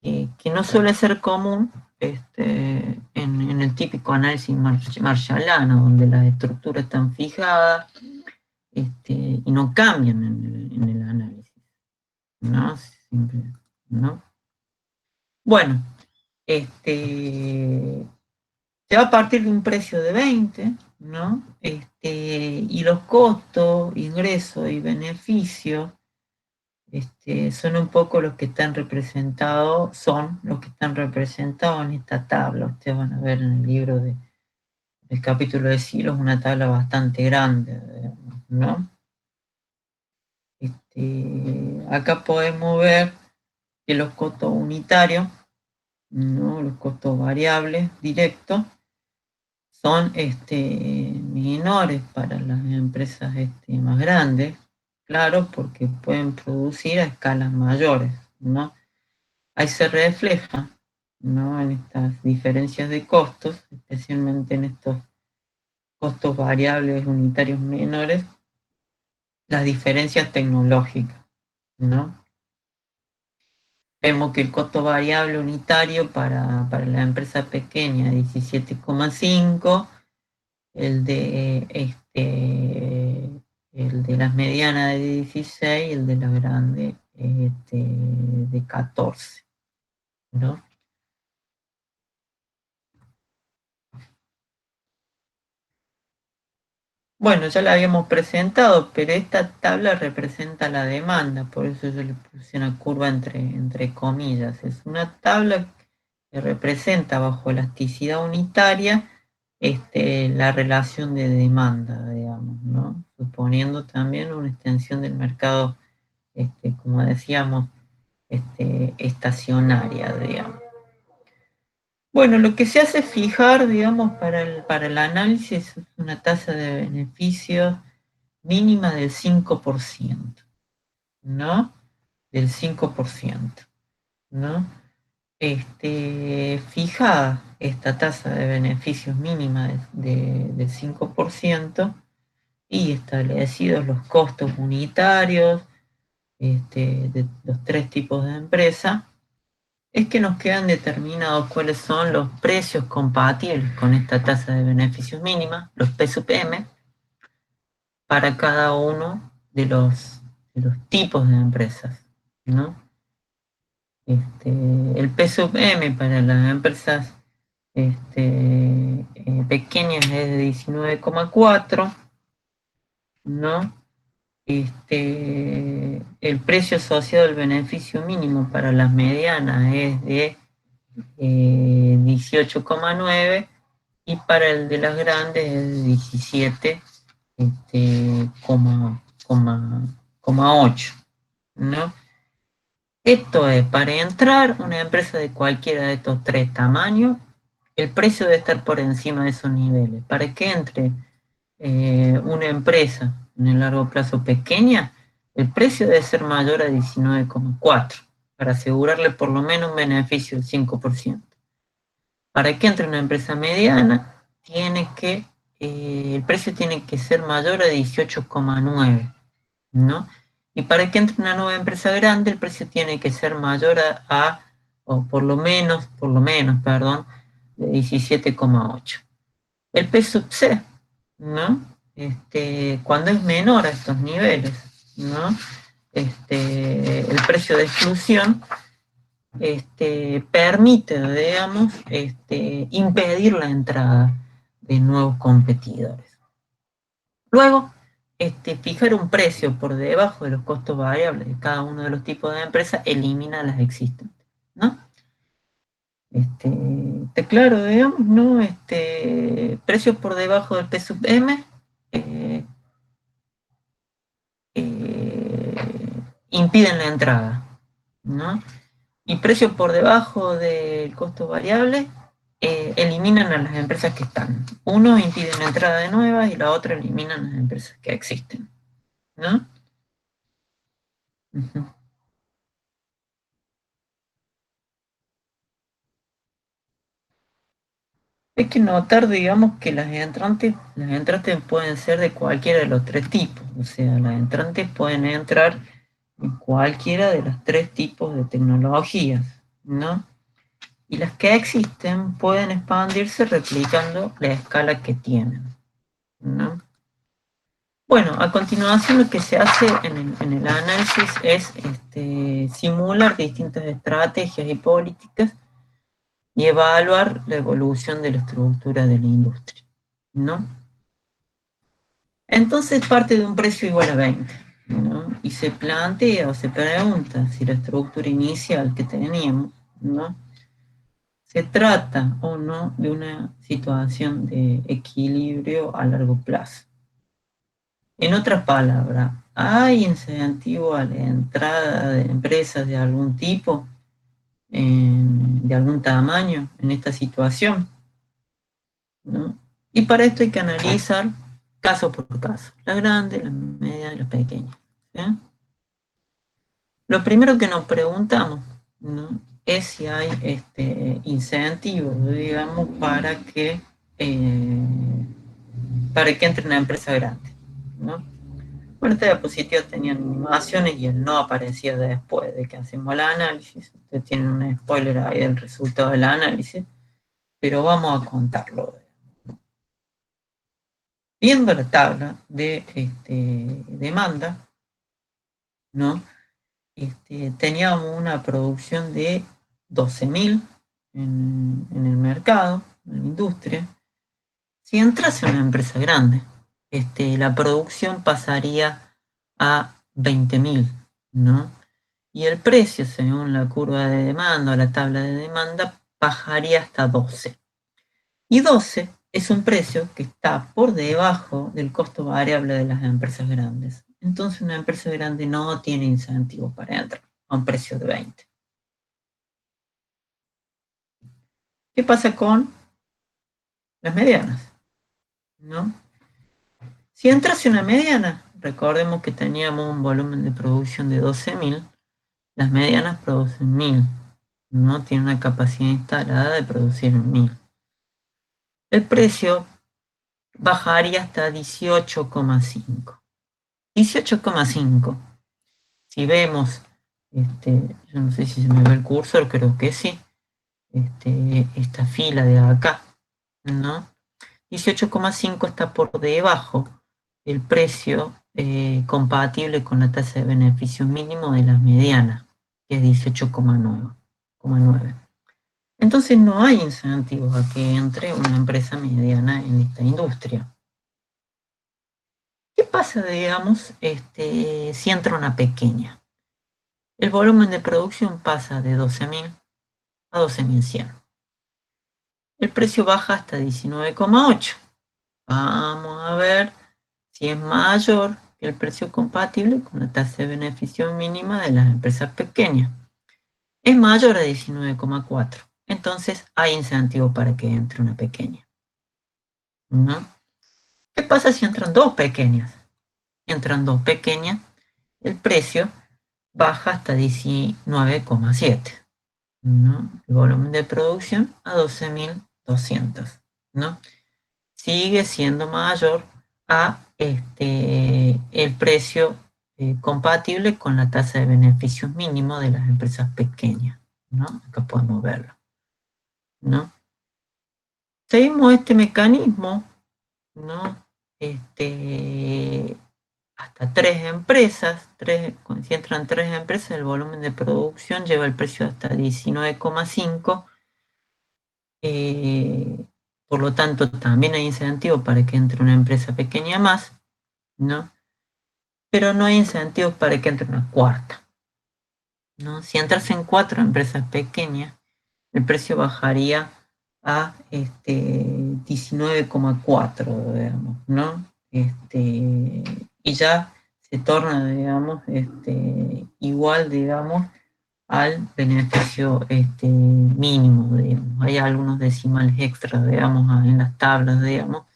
Que no suele ser común en el típico análisis marshalliano, donde las estructuras están fijadas y no cambian en el análisis, ¿no? Siempre, ¿no? Bueno, se va a partir de un precio de 20, ¿no? Y los costos, ingresos y beneficios son un poco los que están representados, son los que están representados en esta tabla. Ustedes van a ver en el libro del capítulo de Silos una tabla bastante grande, ¿no? Acá podemos ver que los costos unitarios, ¿no? Los costos variables directos, son menores para las empresas más grandes, claro, porque pueden producir a escalas mayores, ¿no? Ahí se refleja, ¿no? En estas diferencias de costos, especialmente en estos costos variables unitarios menores, las diferencias tecnológicas, ¿no? Vemos que el costo variable unitario para la empresa pequeña es 17,5, el de el de las medianas de 16 y el de las grandes de 14, ¿no? Bueno, ya la habíamos presentado, pero esta tabla representa la demanda, por eso yo le puse una curva entre comillas. Es una tabla que representa bajo elasticidad unitaria la relación de demanda, digamos, ¿no? Suponiendo también una extensión del mercado, como decíamos, estacionaria, digamos. Bueno, lo que se hace es fijar, digamos, para el análisis es una tasa de beneficios mínima del 5%, ¿no? Del 5%, ¿no? Fijada esta tasa de beneficios mínima del 5% y establecidos los costos unitarios de los tres tipos de empresa, es que nos quedan determinados cuáles son los precios compatibles con esta tasa de beneficios mínima, los PSUPM, para cada uno de los tipos de empresas, ¿no? El PSUPM para las empresas pequeñas es de 19,4, ¿no? El precio asociado al beneficio mínimo para las medianas es de 18,9 y para el de las grandes es 17,8, ¿no? Esto es, para entrar una empresa de cualquiera de estos tres tamaños, el precio debe estar por encima de esos niveles. Para que entre una empresa en el largo plazo pequeña, el precio debe ser mayor a 19,4 para asegurarle por lo menos un beneficio del 5%. Para que entre una empresa mediana, el precio tiene que ser mayor a 18,9, ¿no? Y para que entre una nueva empresa grande, el precio tiene que ser mayor o por lo menos, perdón, de 17,8. El P sub C, ¿no? Cuando es menor a estos niveles, ¿no? El precio de exclusión permite, digamos, impedir la entrada de nuevos competidores. Luego, fijar un precio por debajo de los costos variables de cada uno de los tipos de empresas elimina las existentes, ¿no? Está claro, digamos, ¿no? Precios por debajo del P sub M eh, impiden la entrada, ¿no? Y precios por debajo del costo variable eliminan a las empresas que están. Uno impiden la entrada de nuevas y la otra eliminan las empresas que existen, ¿no? Uh-huh. Hay que notar, digamos, que las entrantes pueden ser de cualquiera de los tres tipos. O sea, las entrantes pueden entrar en cualquiera de los tres tipos de tecnologías, ¿no? Y las que existen pueden expandirse replicando la escala que tienen, ¿no? Bueno, a continuación lo que se hace en el análisis es simular distintas estrategias y políticas y evaluar la evolución de la estructura de la industria, ¿no? Entonces parte de un precio igual a 20, ¿no? Y se plantea o se pregunta si la estructura inicial que teníamos, ¿no? Se trata o no de una situación de equilibrio a largo plazo. En otras palabras, ¿hay incentivo a la entrada de empresas de algún tipo, de algún tamaño en esta situación? ¿No? Y para esto hay que analizar caso por caso, la grande, la media y la pequeña. ¿Sí? Lo primero que nos preguntamos, ¿no? Es si hay incentivos, digamos, para que entre una empresa grande, ¿no? Bueno, esta diapositiva tenía animaciones y el no aparecía después de que hacemos el análisis. Ustedes tienen un spoiler ahí del resultado del análisis, pero vamos a contarlo. Viendo la tabla de demanda, ¿no? Teníamos una producción de 12.000 en el mercado, en la industria. Si entrase una empresa grande, la producción pasaría a 20.000, ¿no? Y el precio, según la curva de demanda o la tabla de demanda, bajaría hasta 12. Y 12 es un precio que está por debajo del costo variable de las empresas grandes. Entonces una empresa grande no tiene incentivos para entrar a un precio de 20. ¿Qué pasa con las medianas? ¿No? Si entrase una mediana, recordemos que teníamos un volumen de producción de 12.000, las medianas producen 1.000, no tienen una capacidad instalada de producir 1.000. El precio bajaría hasta 18,5. 18,5. Si vemos, yo no sé si se me ve el cursor, creo que sí, esta fila de acá, ¿no? 18,5 está por debajo del precio compatible con la tasa de beneficio mínimo de las medianas, que es 18,9. Entonces no hay incentivos a que entre una empresa mediana en esta industria. ¿Qué pasa, digamos, si entra una pequeña? El volumen de producción pasa de 12.000 a 12.100. el precio baja hasta 19,8. Vamos a ver si es mayor que el precio compatible con la tasa de beneficio mínima de las empresas pequeñas. Es mayor a 19,4. Entonces hay incentivo para que entre una pequeña, ¿no? ¿Qué pasa si entran dos pequeñas? Entran dos pequeñas, el precio baja hasta 19,7, ¿no? El volumen de producción a 12.200, ¿no? Sigue siendo mayor a el precio compatible con la tasa de beneficios mínimo de las empresas pequeñas, ¿no? Acá podemos verlo, ¿no? Seguimos este mecanismo, ¿no? Hasta tres empresas, si entran tres empresas, el volumen de producción lleva el precio hasta 19,5. Por lo tanto, también hay incentivo para que entre una empresa pequeña más, ¿no? Pero no hay incentivos para que entre una cuarta, ¿no? Si entrasen cuatro empresas pequeñas, el precio bajaría a 19,4, digamos, ¿no? Y ya se torna, digamos, igual, digamos, al beneficio mínimo, digamos. Hay algunos decimales extras, digamos, en las tablas, digamos,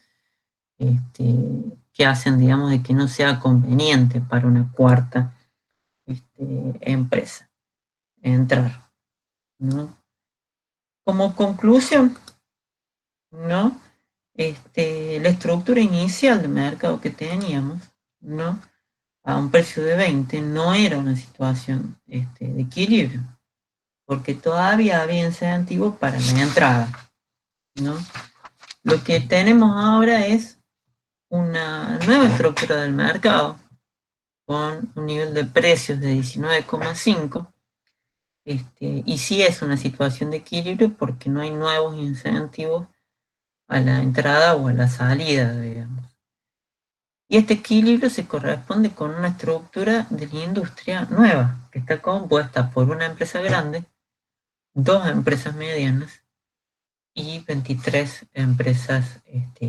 que hacen, digamos, de que no sea conveniente para una cuarta empresa entrar, ¿no? Como conclusión, ¿no? La estructura inicial de mercado que teníamos, ¿no? A un precio de 20 no era una situación de equilibrio, porque todavía había incentivos para la entrada, ¿no? Lo que tenemos ahora es una nueva estructura del mercado con un nivel de precios de 19,5, y sí es una situación de equilibrio porque no hay nuevos incentivos a la entrada o a la salida, digamos. Y este equilibrio se corresponde con una estructura de la industria nueva, que está compuesta por una empresa grande, dos empresas medianas y 23 empresas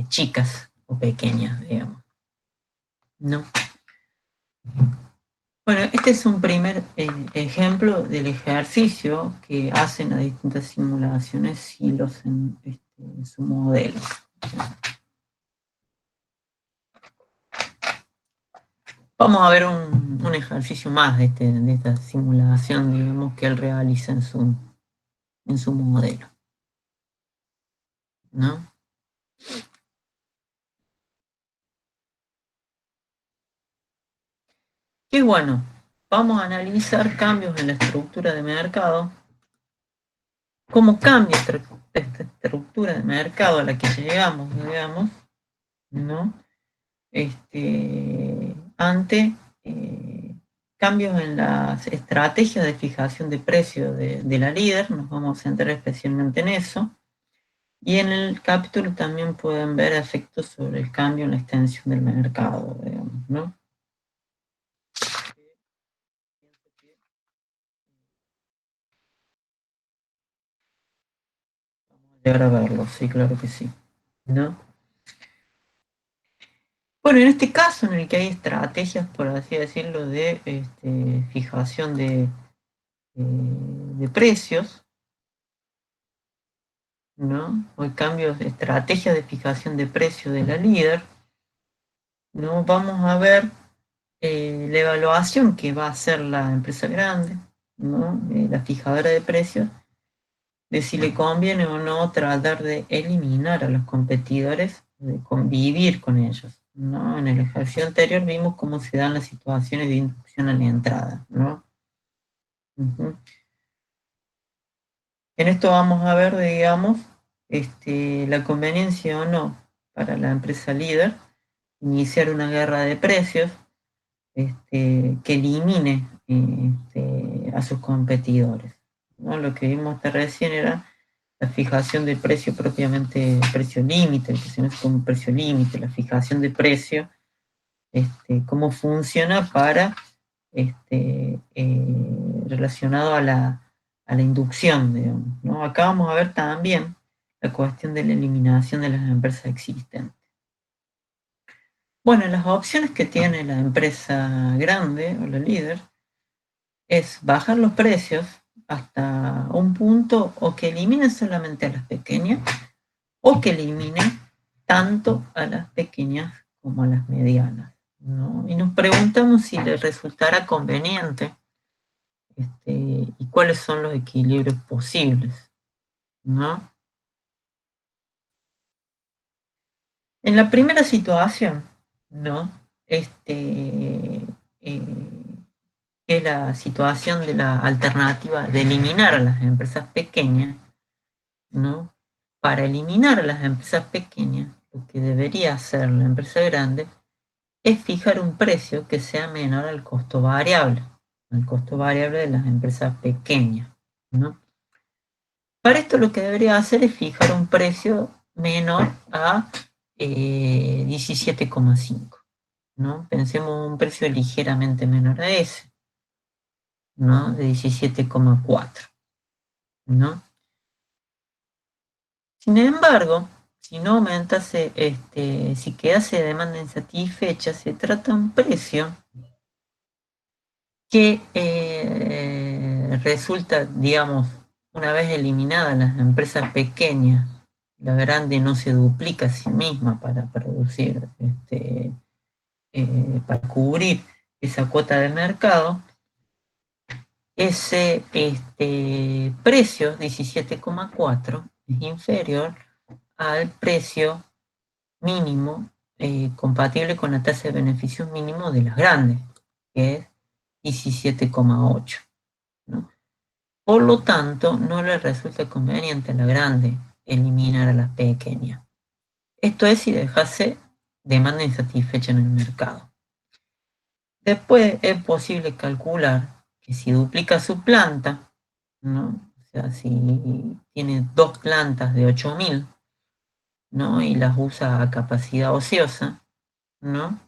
chicas o pequeñas, digamos, ¿no? Bueno, este es un primer ejemplo del ejercicio que hacen las distintas simulaciones silos en su modelo. Vamos a ver un ejercicio más de esta simulación, digamos, que él realiza en su modelo, ¿no? Y bueno, vamos a analizar cambios en la estructura de mercado, cómo cambia esta estructura de mercado a la que llegamos, digamos, ¿no? Ante cambios en las estrategias de fijación de precios de la líder, nos vamos a centrar especialmente en eso. Y en el capítulo también pueden ver efectos sobre el cambio en la extensión del mercado, digamos, ¿no? Vamos a llegar a verlo, sí, claro que sí, ¿no? Bueno, en este caso en el que hay estrategias, por así decirlo, de fijación de precios, ¿no? O hay cambios, estrategias de fijación de precios de la líder, ¿no? Vamos a ver la evaluación que va a hacer la empresa grande, ¿no? La fijadora de precios, de si le conviene o no tratar de eliminar a los competidores, de convivir con ellos, ¿no? En el ejercicio anterior vimos cómo se dan las situaciones de inducción a la entrada, ¿no? Uh-huh. En esto vamos a ver, digamos, la conveniencia o no para la empresa líder iniciar una guerra de precios que elimine a sus competidores, ¿no? Lo que vimos hasta recién era la fijación del precio propiamente, precio límite, que se conoce como precio límite, la fijación de precio, cómo funciona para relacionado a la inducción, digamos, ¿no? Acá vamos a ver también la cuestión de la eliminación de las empresas existentes. Bueno, las opciones que tiene la empresa grande o la líder es bajar los precios hasta un punto o que elimine solamente a las pequeñas o que elimine tanto a las pequeñas como a las medianas, ¿no? Y nos preguntamos si le resultará conveniente y cuáles son los equilibrios posibles, ¿no? En la primera situación, ¿no? Que es la situación de la alternativa de eliminar a las empresas pequeñas, ¿no? Para eliminar a las empresas pequeñas, lo que debería hacer la empresa grande es fijar un precio que sea menor al costo variable de las empresas pequeñas, ¿no? Para esto lo que debería hacer es fijar un precio menor a 17,5, ¿no? Pensemos un precio ligeramente menor a ese, ¿no? De 17,4, ¿no? Sin embargo, si no aumentase, si quedase demanda insatisfecha, se trata de un precio que resulta, digamos, una vez eliminadas las empresas pequeñas, la grande no se duplica a sí misma para producir, para cubrir esa cuota de mercado, ese precio 17,4 es inferior al precio mínimo compatible con la tasa de beneficios mínimo de las grandes, que es 17,8, ¿no? Por lo tanto, no le resulta conveniente a la grande eliminar a la pequeña. Esto es si dejase demanda insatisfecha en el mercado. Después es posible calcular que si duplica su planta, ¿no? O sea, si tiene dos plantas de 8.000, ¿no? Y las usa a capacidad ociosa, ¿no?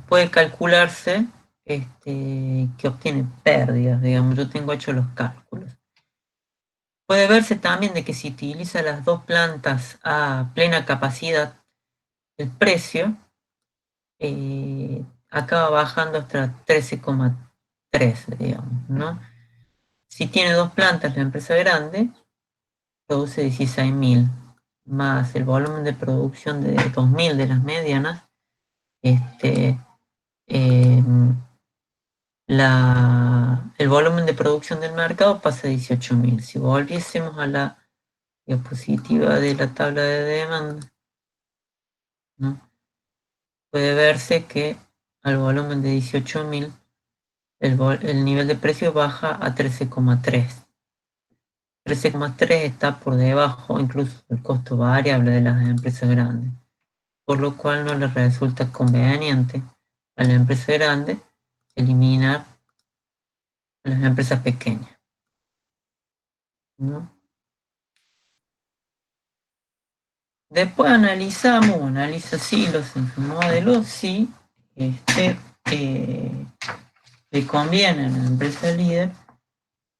Puede calcularse que obtiene pérdidas, digamos, yo tengo hecho los cálculos. Puede verse también de que si utiliza las dos plantas a plena capacidad, el precio acaba bajando hasta 13,3, digamos, ¿no? Si tiene dos plantas la empresa grande, produce 16.000, más el volumen de producción de 2.000 de las medianas, eh, el volumen de producción del mercado pasa a 18.000. Si volviésemos a la diapositiva de la tabla de demanda, ¿no? Puede verse que al volumen de 18.000 el nivel de precio baja a 13,3. 13,3 está por debajo incluso del costo variable de las empresas grandes, por lo cual no les resulta conveniente a la empresa grande eliminar a las empresas pequeñas, ¿no? Después analiza Silos en su modelo si le conviene a la empresa líder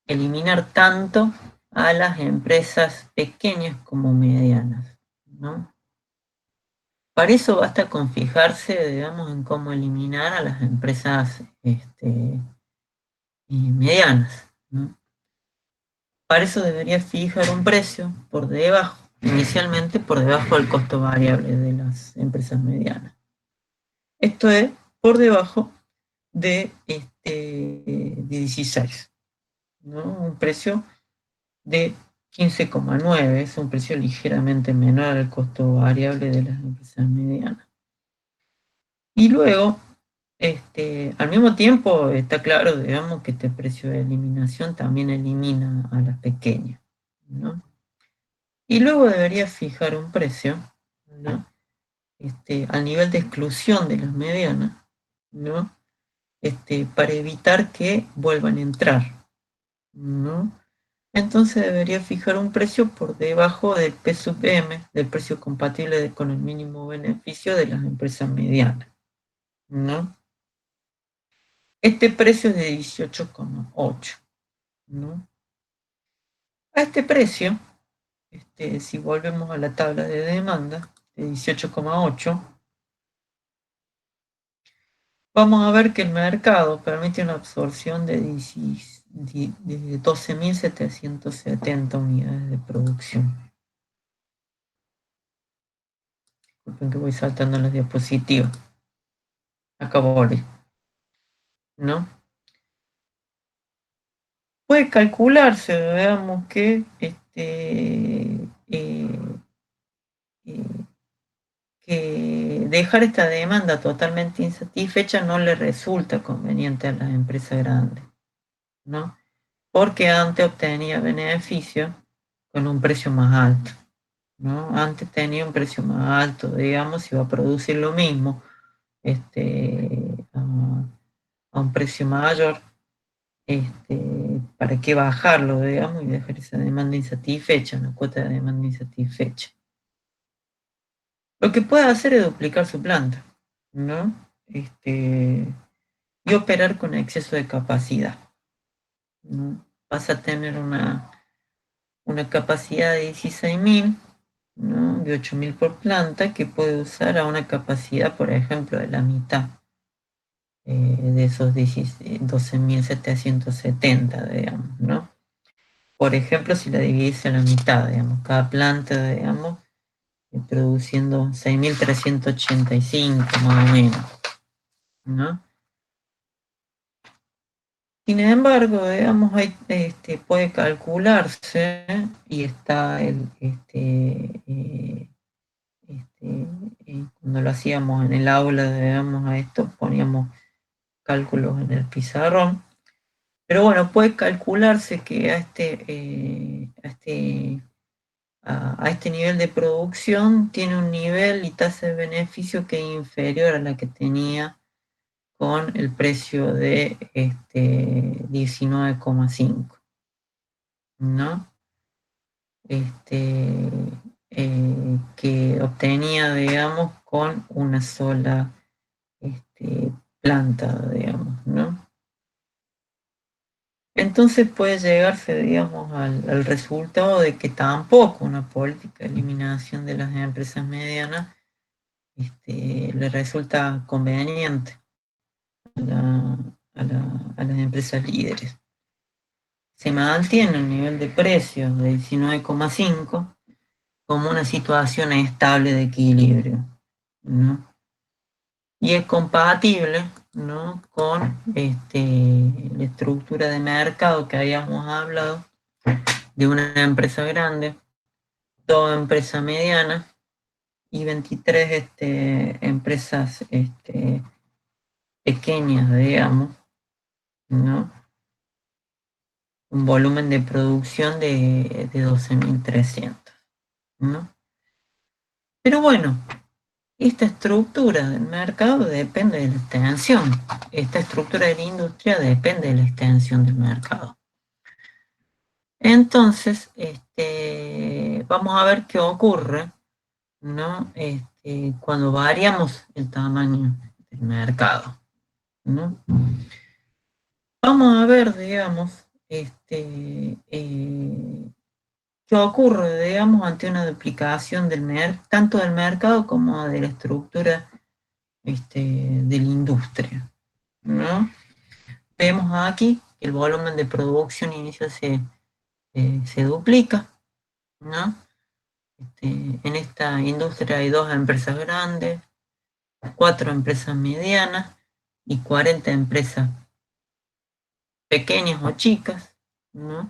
eliminar tanto a las empresas pequeñas como medianas, ¿no? Para eso basta con fijarse, digamos, en cómo eliminar a las empresas medianas, ¿no? Para eso debería fijar un precio por debajo, inicialmente por debajo del costo variable de las empresas medianas. Esto es por debajo de 16, ¿no? Un precio de 15,9, es un precio ligeramente menor al costo variable de las empresas medianas. Y luego, al mismo tiempo, está claro, digamos, que este precio de eliminación también elimina a las pequeñas, ¿no? Y luego debería fijar un precio, ¿no? Al nivel de exclusión de las medianas, ¿no? Para evitar que vuelvan a entrar, ¿no? Entonces debería fijar un precio por debajo del P sub M, del precio compatible con el mínimo beneficio de las empresas medianas, ¿no? Este precio es de 18,8. ¿no? A este precio, si volvemos a la tabla de demanda de 18,8, vamos a ver que el mercado permite una absorción de 12.770 unidades de producción. Disculpen que voy saltando las diapositivas. Acá volví, ¿no? Puede calcularse, veamos que que dejar esta demanda totalmente insatisfecha no le resulta conveniente a las empresas grandes, ¿no? Porque antes obtenía beneficios con un precio más alto, ¿no? Antes tenía un precio más alto, digamos, iba a producir lo mismo a un precio mayor, ¿para qué bajarlo, digamos, y dejar esa demanda insatisfecha, una cuota de demanda insatisfecha? Lo que puede hacer es duplicar su planta, ¿no? Y operar con exceso de capacidad, ¿no? Vas a tener una capacidad de 16.000, ¿no? De 8.000 por planta, que puede usar a una capacidad, por ejemplo, de la mitad de esos 12.770, digamos, ¿no? Por ejemplo, si la dividiese a la mitad, digamos, cada planta, digamos, produciendo 6.385 más o menos, ¿no? Sin embargo, digamos, puede calcularse y está cuando lo hacíamos en el aula, digamos, a esto poníamos cálculos en el pizarrón, pero bueno, puede calcularse que a este nivel de producción tiene un nivel y tasa de beneficio que es inferior a la que tenía con el precio de 19,5, ¿no? Que obtenía, digamos, con una sola planta, digamos, ¿no? Entonces puede llegarse, digamos, al resultado de que tampoco una política de eliminación de las empresas medianas le resulta conveniente a las empresas líderes. Se mantiene el nivel de precios de 19,5 como una situación estable de equilibrio, ¿no? Y es compatible, ¿no? Con la estructura de mercado que habíamos hablado de una empresa grande, dos empresas medianas y 23 empresas pequeñas, digamos, ¿no? Un volumen de producción de 12.300, ¿no? Pero bueno, esta estructura del mercado depende de la extensión. Esta estructura de la industria depende de la extensión del mercado. Entonces, vamos a ver qué ocurre, ¿no? Cuando variamos el tamaño del mercado, ¿no? Vamos a ver, digamos, qué ocurre, digamos, ante una duplicación tanto del mercado como de la estructura de la industria, ¿no? Vemos aquí que el volumen de producción inicial se duplica, ¿no? En esta industria hay dos empresas grandes, 4 empresas medianas y 40 empresas pequeñas o chicas, ¿no?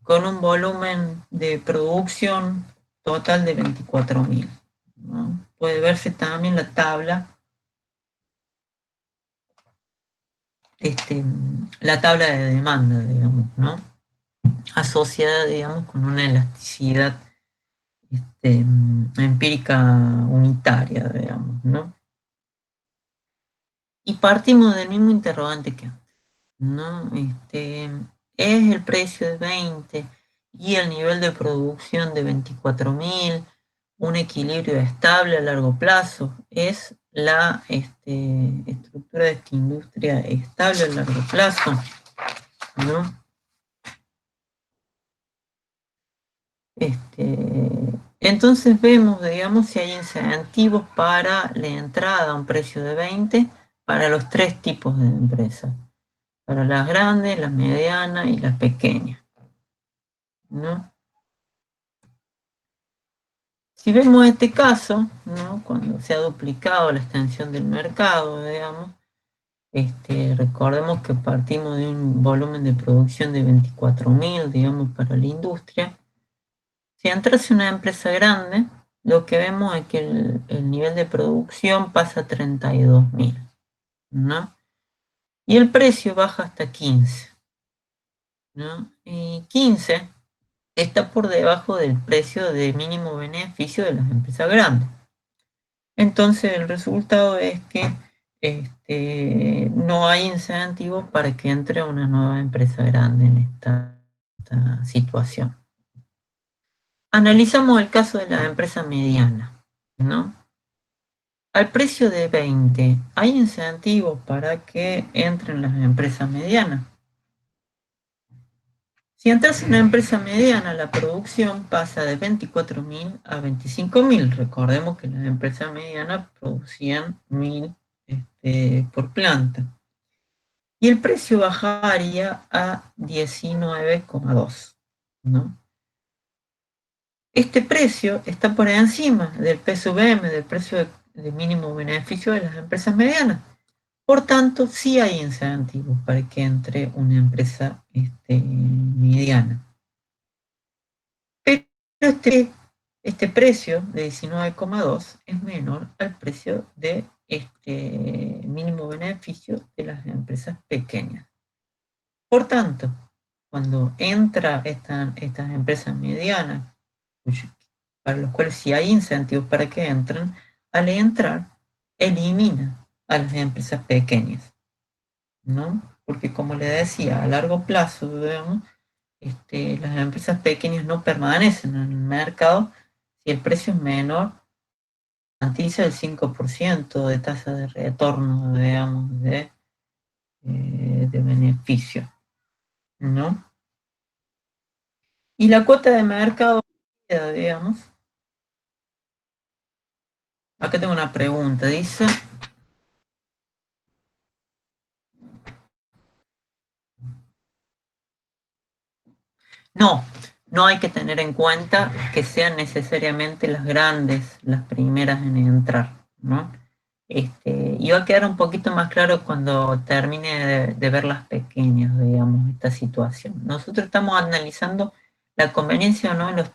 Con un volumen de producción total de 24.000, ¿no? Puede verse también la tabla, la tabla de demanda, digamos, ¿no? Asociada, digamos, con una elasticidad empírica unitaria, digamos, ¿no? Y partimos del mismo interrogante que antes, ¿no? ¿Es el precio de 20 y el nivel de producción de 24.000 un equilibrio estable a largo plazo? ¿Es la estructura de esta industria estable a largo plazo? ¿No? Entonces vemos, digamos, si hay incentivos para la entrada a un precio de 20 para los tres tipos de empresas, para las grandes, las medianas y las pequeñas, ¿no? Si vemos este caso, ¿no? Cuando se ha duplicado la extensión del mercado, digamos, recordemos que partimos de un volumen de producción de 24.000, digamos, para la industria. Si entras en una empresa grande, lo que vemos es que el nivel de producción pasa a 32.000, ¿no? Y el precio baja hasta 15, ¿no? Y 15 está por debajo del precio de mínimo beneficio de las empresas grandes. Entonces el resultado es que no hay incentivos para que entre una nueva empresa grande en esta situación. Analizamos el caso de la empresa mediana, ¿no? Al precio de 20, ¿hay incentivos para que entren las empresas medianas? Si entras en una empresa mediana, la producción pasa de 24.000 a 25.000. Recordemos que las empresas medianas producían 1.000 por planta. Y el precio bajaría a 19,2, ¿no? Este precio está por encima del PSUBM, del precio de mínimo beneficio de las empresas medianas. Por tanto, sí hay incentivos para que entre una empresa mediana. Pero este precio de 19,2 es menor al precio de mínimo beneficio de las empresas pequeñas. Por tanto, cuando entra estas empresas medianas, para los cuales sí hay incentivos para que entren, al entrar, elimina a las empresas pequeñas, ¿no? Porque como le decía, a largo plazo, digamos, las empresas pequeñas no permanecen en el mercado si el precio es menor, garantiza el 5% de tasa de retorno, digamos, de beneficio, ¿no? Y la cuota de mercado, digamos, acá tengo una pregunta, dice, no, no hay que tener en cuenta que sean necesariamente las grandes las primeras en entrar, ¿no? Y va a quedar un poquito más claro cuando termine de ver las pequeñas, digamos, esta situación. Nosotros estamos analizando la conveniencia o no en los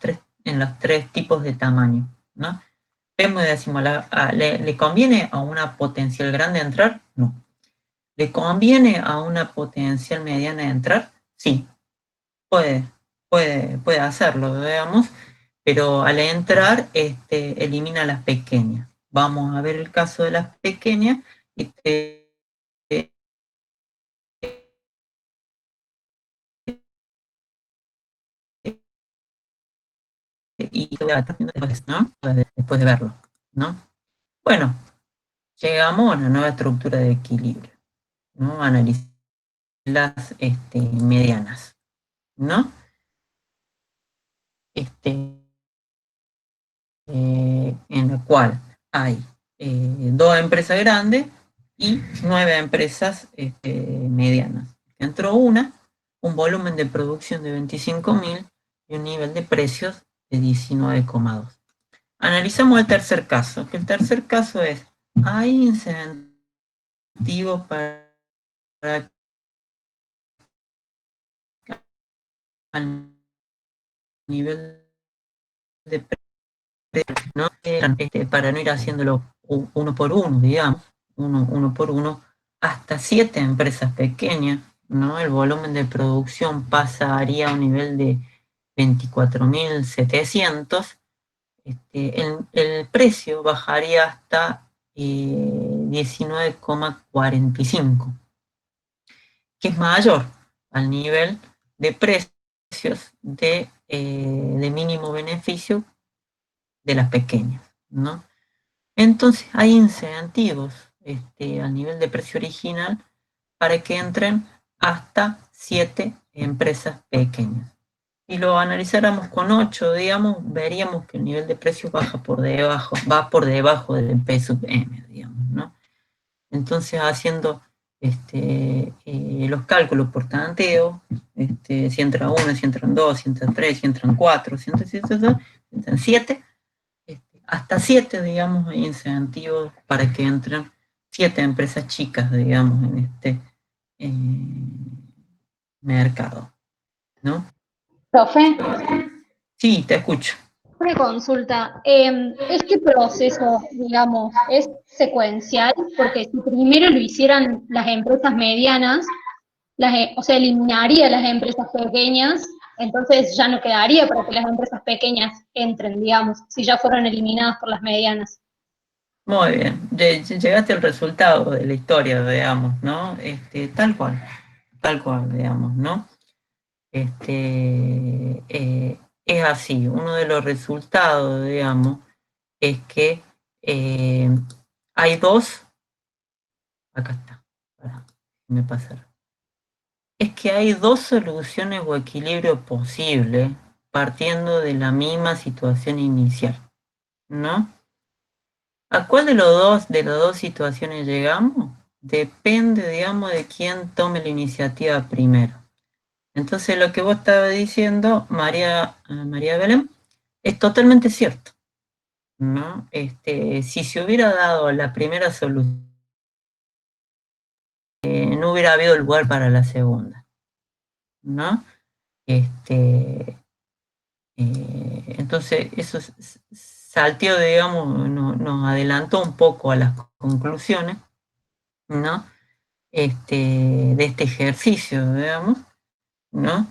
tres tipos de tamaño, ¿no? Vemos y decimos, ¿le conviene a una potencial grande entrar? No. ¿Le conviene a una potencial mediana entrar? Sí, puede, puede hacerlo, digamos, pero al entrar elimina las pequeñas. Vamos a ver el caso de las pequeñas. Este, y después, ¿no? Después de verlo, ¿no? Bueno, llegamos a una nueva estructura de equilibrio, ¿no? Analizar las medianas, ¿no? Este, en la cual hay dos empresas grandes y 9 empresas medianas. Entró un volumen de producción de 25.000 y un nivel de precios de 19,2. Analizamos el tercer caso, que el tercer caso es, ¿hay incentivos para al nivel de precios, ¿no? Para no ir haciéndolo uno por uno, digamos, uno por uno, hasta 7 empresas pequeñas, ¿no? El volumen de producción pasaría a un nivel de 24.700, el precio bajaría hasta 19,45, que es mayor al nivel de precios de mínimo beneficio de las pequeñas, ¿no? Entonces hay incentivos al nivel de precio original para que entren hasta 7 empresas pequeñas. y lo analizáramos con 8, digamos, veríamos que el nivel de precio va por debajo del P sub M, digamos, ¿no? Entonces, haciendo los cálculos por tanteo, si entra 1, si entran 2, si entran 3, si entran 4, si entran 7, hasta 7, digamos, hay incentivos para que entren 7 empresas chicas, digamos, en este mercado, ¿no? Profe, Sí, te escucho. una consulta. ¿Este proceso, digamos, es secuencial? Porque si primero lo hicieran las empresas medianas, o sea, eliminaría las empresas pequeñas, entonces ya no quedaría para que las empresas pequeñas entren, digamos, si ya fueron eliminadas por las medianas. Muy bien, llegaste al resultado de la historia, digamos, ¿no? Tal cual, digamos, ¿no? Es así, uno de los resultados, digamos, es que eh, hay dos, acá está, me pasar. Es que hay dos soluciones o equilibrio posible partiendo de la misma situación inicial, ¿no? ¿A cuál de las dos situaciones llegamos? Depende, digamos, de quién tome la iniciativa primero. Entonces, lo que vos estabas diciendo, María Belén, es totalmente cierto, ¿no? Si se hubiera dado la primera solución, no hubiera habido lugar para la segunda, ¿no? Entonces, eso salteó, digamos, nos adelantó un poco a las conclusiones, ¿no? De este ejercicio, digamos, ¿no?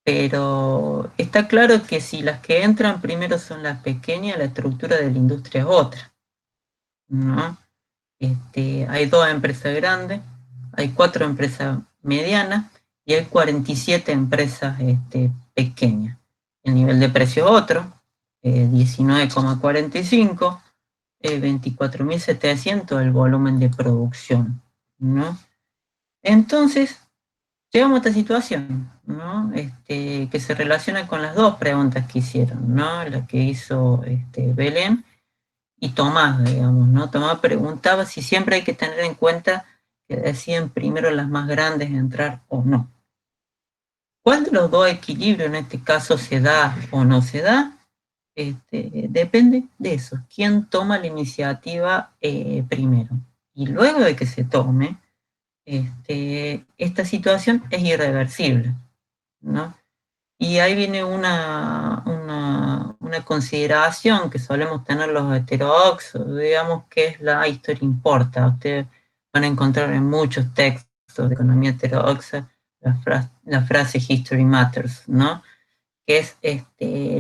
Pero está claro que si las que entran primero son las pequeñas, la estructura de la industria es otra, ¿no? Hay dos empresas grandes, hay 4 empresas medianas y hay 47 empresas pequeñas. El nivel de precio es otro, 19,45, 24.700 el volumen de producción, ¿no? Entonces, llegamos a esta situación, ¿no? Que se relaciona con las dos preguntas que hicieron, ¿no? La que hizo Belén y Tomás, digamos, ¿no? Tomás preguntaba si siempre hay que tener en cuenta que deciden primero las más grandes entrar o no. ¿Cuál de los dos equilibrios en este caso se da o no se da? Depende de eso, quién toma la iniciativa primero. Y luego de que se tome, esta situación es irreversible, ¿no? Y ahí viene una consideración que solemos tener los heterodoxos, digamos, que es la historia importa. Ustedes van a encontrar en muchos textos de economía heterodoxa la frase history matters, ¿no? Que es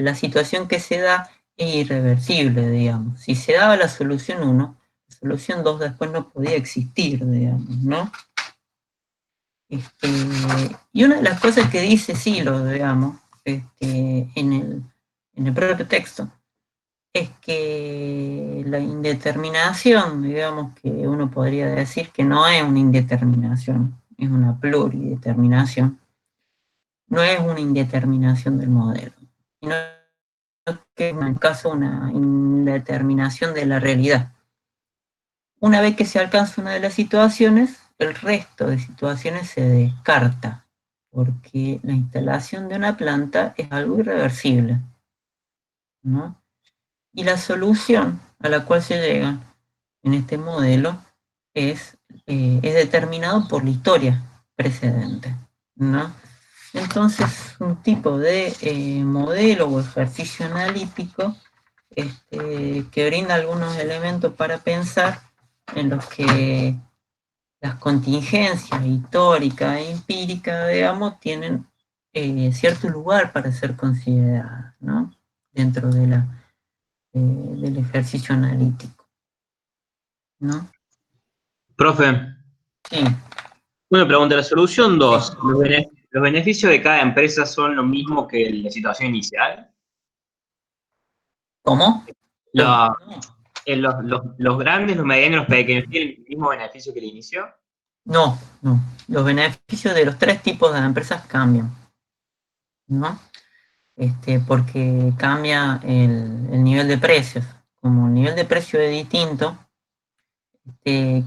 la situación que se da es irreversible, digamos. Si se daba la solución 1, la solución 2 después no podía existir, digamos, ¿no? Y una de las cosas que dice Silo, digamos, en el propio texto, es que la indeterminación, digamos, que uno podría decir que no es una indeterminación, es una plurideterminación, no es una indeterminación del modelo, sino que es en el caso una indeterminación de la realidad. Una vez que se alcanza una de las situaciones, el resto de situaciones se descarta, porque la instalación de una planta es algo irreversible, ¿no? Y la solución a la cual se llega en este modelo es determinado por la historia precedente, ¿no? Entonces, un tipo de modelo o ejercicio analítico que brinda algunos elementos para pensar en los que las contingencias históricas e empíricas, digamos, tienen cierto lugar para ser consideradas, ¿no? Dentro del ejercicio analítico, ¿no? Profe, Sí. una pregunta. La solución 2, ¿los beneficios de cada empresa son lo mismo que la situación inicial? ¿Cómo? La- los grandes, los medianos y los pequeños tienen el mismo beneficio que el inicio. No, no. Los beneficios de los 3 tipos de empresas cambian, ¿no? porque cambia el nivel de precios. Como el nivel de precio es distinto,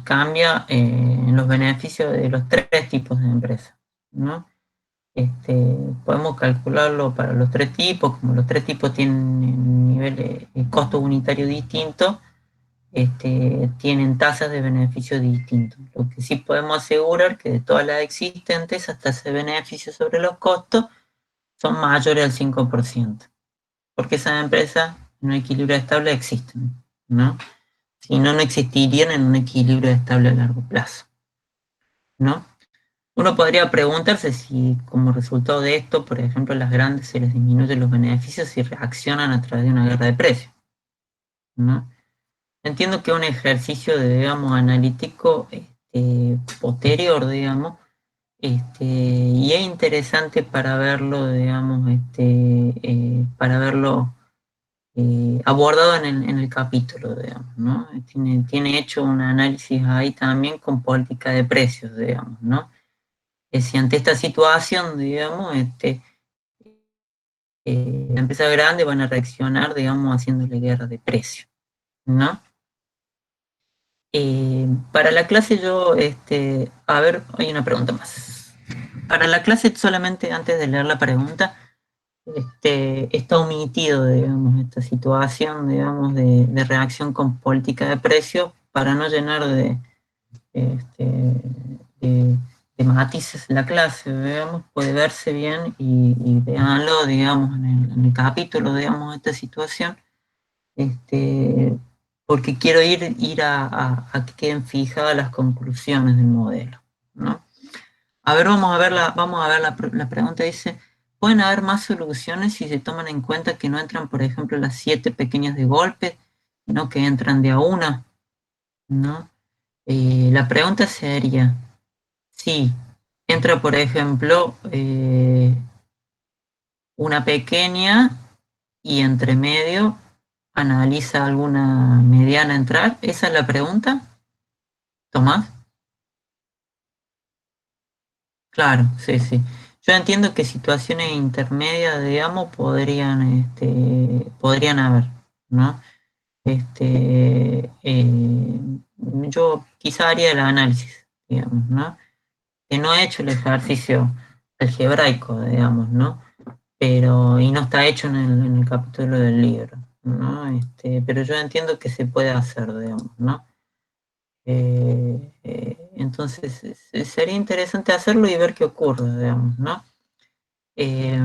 cambia los beneficios de los tres tipos de empresas, ¿no? Podemos calcularlo para los tres tipos, como los tres tipos tienen niveles de costo unitario distintos, tienen tasas de beneficio distintos. Lo que sí podemos asegurar que de todas las existentes, hasta ese beneficio sobre los costos son mayores al 5%, porque esas empresas en un equilibrio estable existen, ¿no? Si no, no existirían en un equilibrio estable a largo plazo, ¿no? Uno podría preguntarse si como resultado de esto, por ejemplo, a las grandes se les disminuyen los beneficios y reaccionan a través de una guerra de precios, ¿no? Entiendo que es un ejercicio, digamos, analítico posterior, digamos, y es interesante para verlo, digamos, para verlo abordado en el capítulo, digamos, ¿no? Tiene hecho un análisis ahí también con política de precios, digamos, ¿no? Si ante esta situación, digamos, las empresas grandes van a reaccionar, digamos, haciéndole guerra de precios, ¿no? Para la clase yo, a ver, hay una pregunta más. Para la clase solamente antes de leer la pregunta, está omitido, digamos, esta situación, digamos, de reacción con política de precios para no llenar este, de, de matices la clase, digamos, puede verse bien y veanlo, digamos, en el capítulo, digamos, esta situación, porque quiero ir a que queden fijadas las conclusiones del modelo, ¿no? A ver, vamos a ver la pregunta, dice, ¿pueden haber más soluciones si se toman en cuenta que no entran, por ejemplo, las 7 pequeñas de golpe, sino que entran de a una, ¿no? La pregunta sería, si entra, por ejemplo, una pequeña y entre medio analiza alguna mediana entrar, ¿esa es la pregunta, Tomás? Claro, sí, sí. Yo entiendo que situaciones intermedias, digamos, podrían haber, ¿no? Yo quizá haría el análisis, digamos, ¿no? Que no he hecho el ejercicio algebraico, digamos, ¿no? Y no está hecho en el capítulo del libro, ¿no? Pero yo entiendo que se puede hacer, digamos, ¿no? Entonces sería interesante hacerlo y ver qué ocurre, digamos, ¿no? Eh,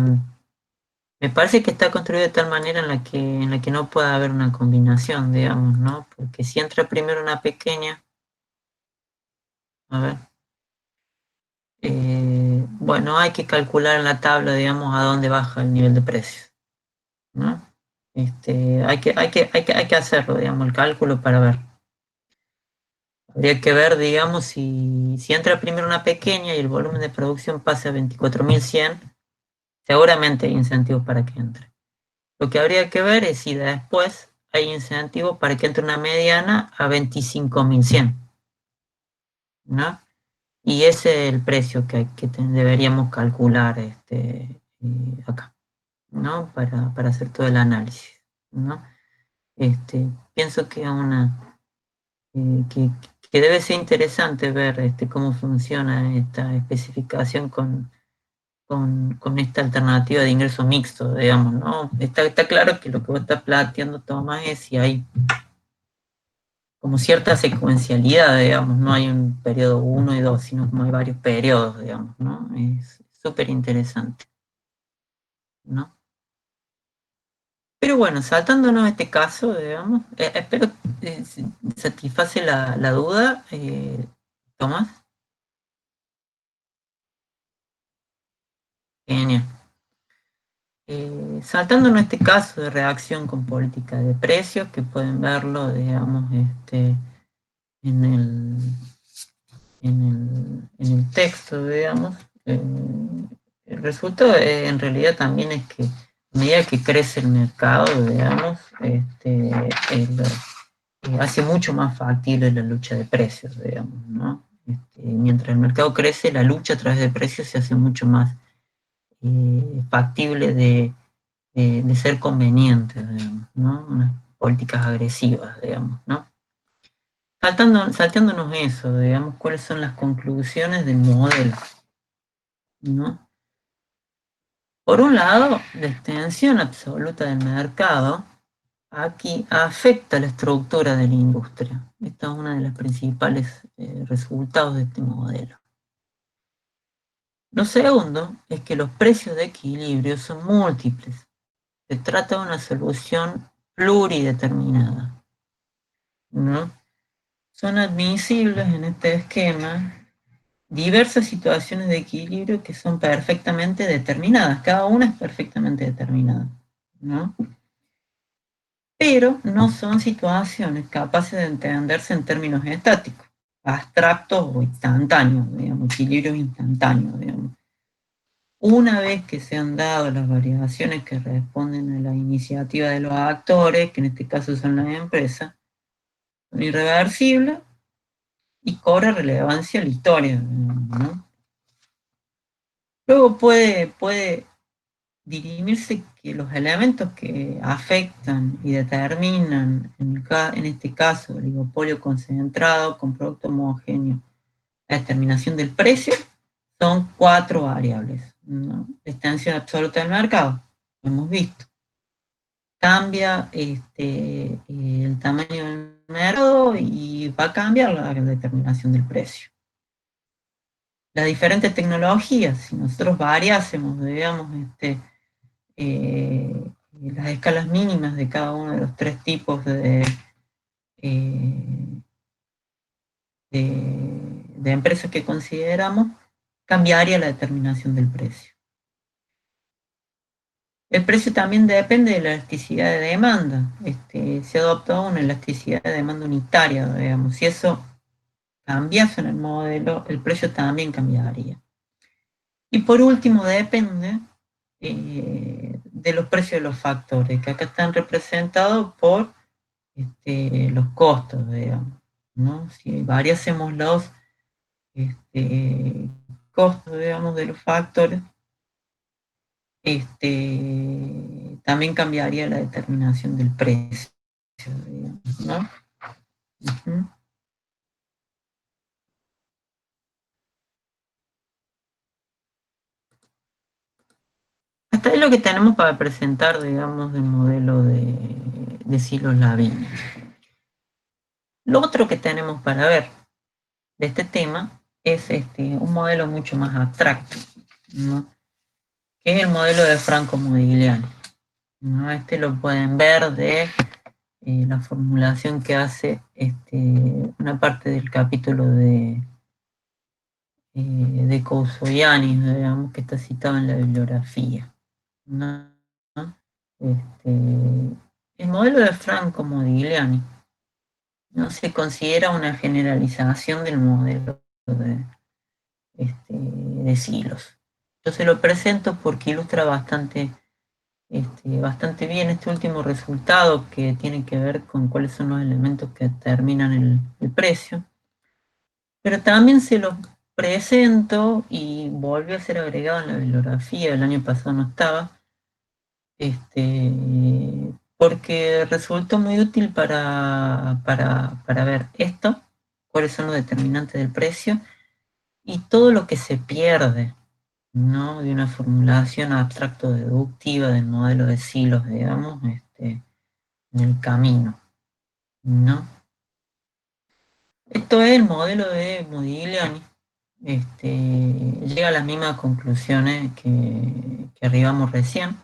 Me parece que está construido de tal manera en la que no pueda haber una combinación, digamos, ¿no? Porque si entra primero una pequeña, a ver, bueno, hay que calcular en la tabla, digamos, a dónde baja el nivel de precios, ¿no? Hay que hacerlo, digamos, el cálculo para ver. Habría que ver, digamos, si entra primero una pequeña y el volumen de producción pasa a 24.100, seguramente hay incentivos para que entre. Lo que habría que ver es si después hay incentivos para que entre una mediana a 25.100, ¿no? Y ese es el precio que deberíamos calcular acá, ¿no? Para hacer todo el análisis, ¿no? Pienso que, que, que debe ser interesante ver cómo funciona esta especificación con esta alternativa de ingreso mixto, digamos, ¿no? Está claro que lo que vos estás planteando, Tomás, es si hay como cierta secuencialidad, digamos, no hay un periodo 1 y 2, sino como hay varios periodos, digamos, ¿no? Es súper interesante, ¿no? Pero bueno, saltándonos a este caso, digamos, espero satisface la duda, Tomás. Genial. Saltándonos a este caso de reacción con política de precios, que pueden verlo, digamos, en el, en el texto, digamos, el resultado en realidad también es que a medida que crece el mercado, digamos, hace mucho más factible la lucha de precios, digamos, ¿no? Mientras el mercado crece, la lucha a través de precios se hace mucho más factible de ser convenientes, digamos, ¿no? Unas políticas agresivas, digamos, ¿no? Salteándonos eso, digamos, cuáles son las conclusiones del modelo, ¿no? Por un lado, la extensión absoluta del mercado aquí afecta la estructura de la industria. Esta es una de las principales resultados de este modelo. Lo segundo es que los precios de equilibrio son múltiples. Se trata de una solución plurideterminada, ¿no? Son admisibles en este esquema diversas situaciones de equilibrio que son perfectamente determinadas. Cada una es perfectamente determinada, ¿no? Pero no son situaciones capaces de entenderse en términos estáticos, abstractos o instantáneos, digamos, equilibrios instantáneos, digamos. Una vez que se han dado las variaciones que responden a la iniciativa de los actores, que en este caso son las empresas, son irreversibles y cobra relevancia la historia, ¿no? Luego puede dirimirse que los elementos que afectan y determinan, en este caso, el oligopolio concentrado con producto homogéneo, la determinación del precio, son 4 variables, ¿no? La extensión absoluta del mercado, lo hemos visto. Cambia el tamaño del mercado y va a cambiar la determinación del precio. Las diferentes tecnologías, si nosotros variásemos, digamos, las escalas mínimas de cada uno de los 3 tipos de empresas que consideramos, cambiaría la determinación del precio. El precio también depende de la elasticidad de demanda. Se adopta una elasticidad de demanda unitaria, digamos. Si eso cambiase en el modelo, el precio también cambiaría. Y por último, depende de los precios de los factores, que acá están representados por los costos, digamos, ¿no? Si variásemos los costos, digamos, de los factores, también cambiaría la determinación del precio, digamos, ¿no? Uh-huh. Hasta ahí lo que tenemos para presentar, digamos, del modelo de Silos-Lavini. Lo otro que tenemos para ver de este tema es un modelo mucho más abstracto, ¿no? Que es el modelo de Franco Modigliani, ¿no? Lo pueden ver de la formulación que hace una parte del capítulo de Coussoianis, digamos, que está citado en la bibliografía, ¿no? El modelo de Franco Modigliani no se considera una generalización del modelo de Silos. Yo se lo presento porque ilustra bastante bien este último resultado, que tiene que ver con cuáles son los elementos que determinan el precio. Pero también se los presento, y volvió a ser agregado en la bibliografía, el año pasado no estaba, porque resultó muy útil para ver esto, cuáles son los determinantes del precio, y todo lo que se pierde, ¿no? De una formulación abstracto-deductiva del modelo de Silos, digamos, en el camino, ¿no? Esto es el modelo de Modigliani. Llega a las mismas conclusiones que arribamos recién,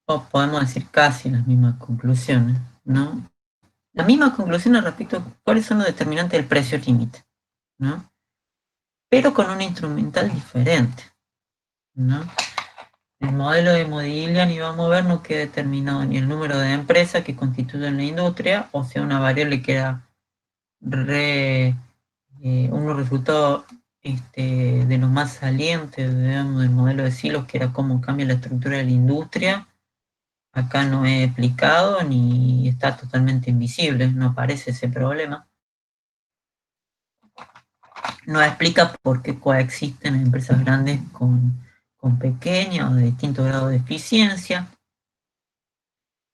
o podemos decir casi las mismas conclusiones, ¿no? Las mismas conclusiones respecto a cuáles son los determinantes del precio límite, ¿no? Pero con un instrumental diferente, ¿no? El modelo de Modigliani, vamos a ver, no queda determinado ni el número de empresas que constituyen la industria, o sea, una variable que era unos resultados de los más salientes, digamos, del modelo de Silos, que era cómo cambia la estructura de la industria. Acá no he explicado ni está totalmente invisible, no aparece ese problema. No explica por qué coexisten empresas grandes con con pequeña o de distinto grado de eficiencia.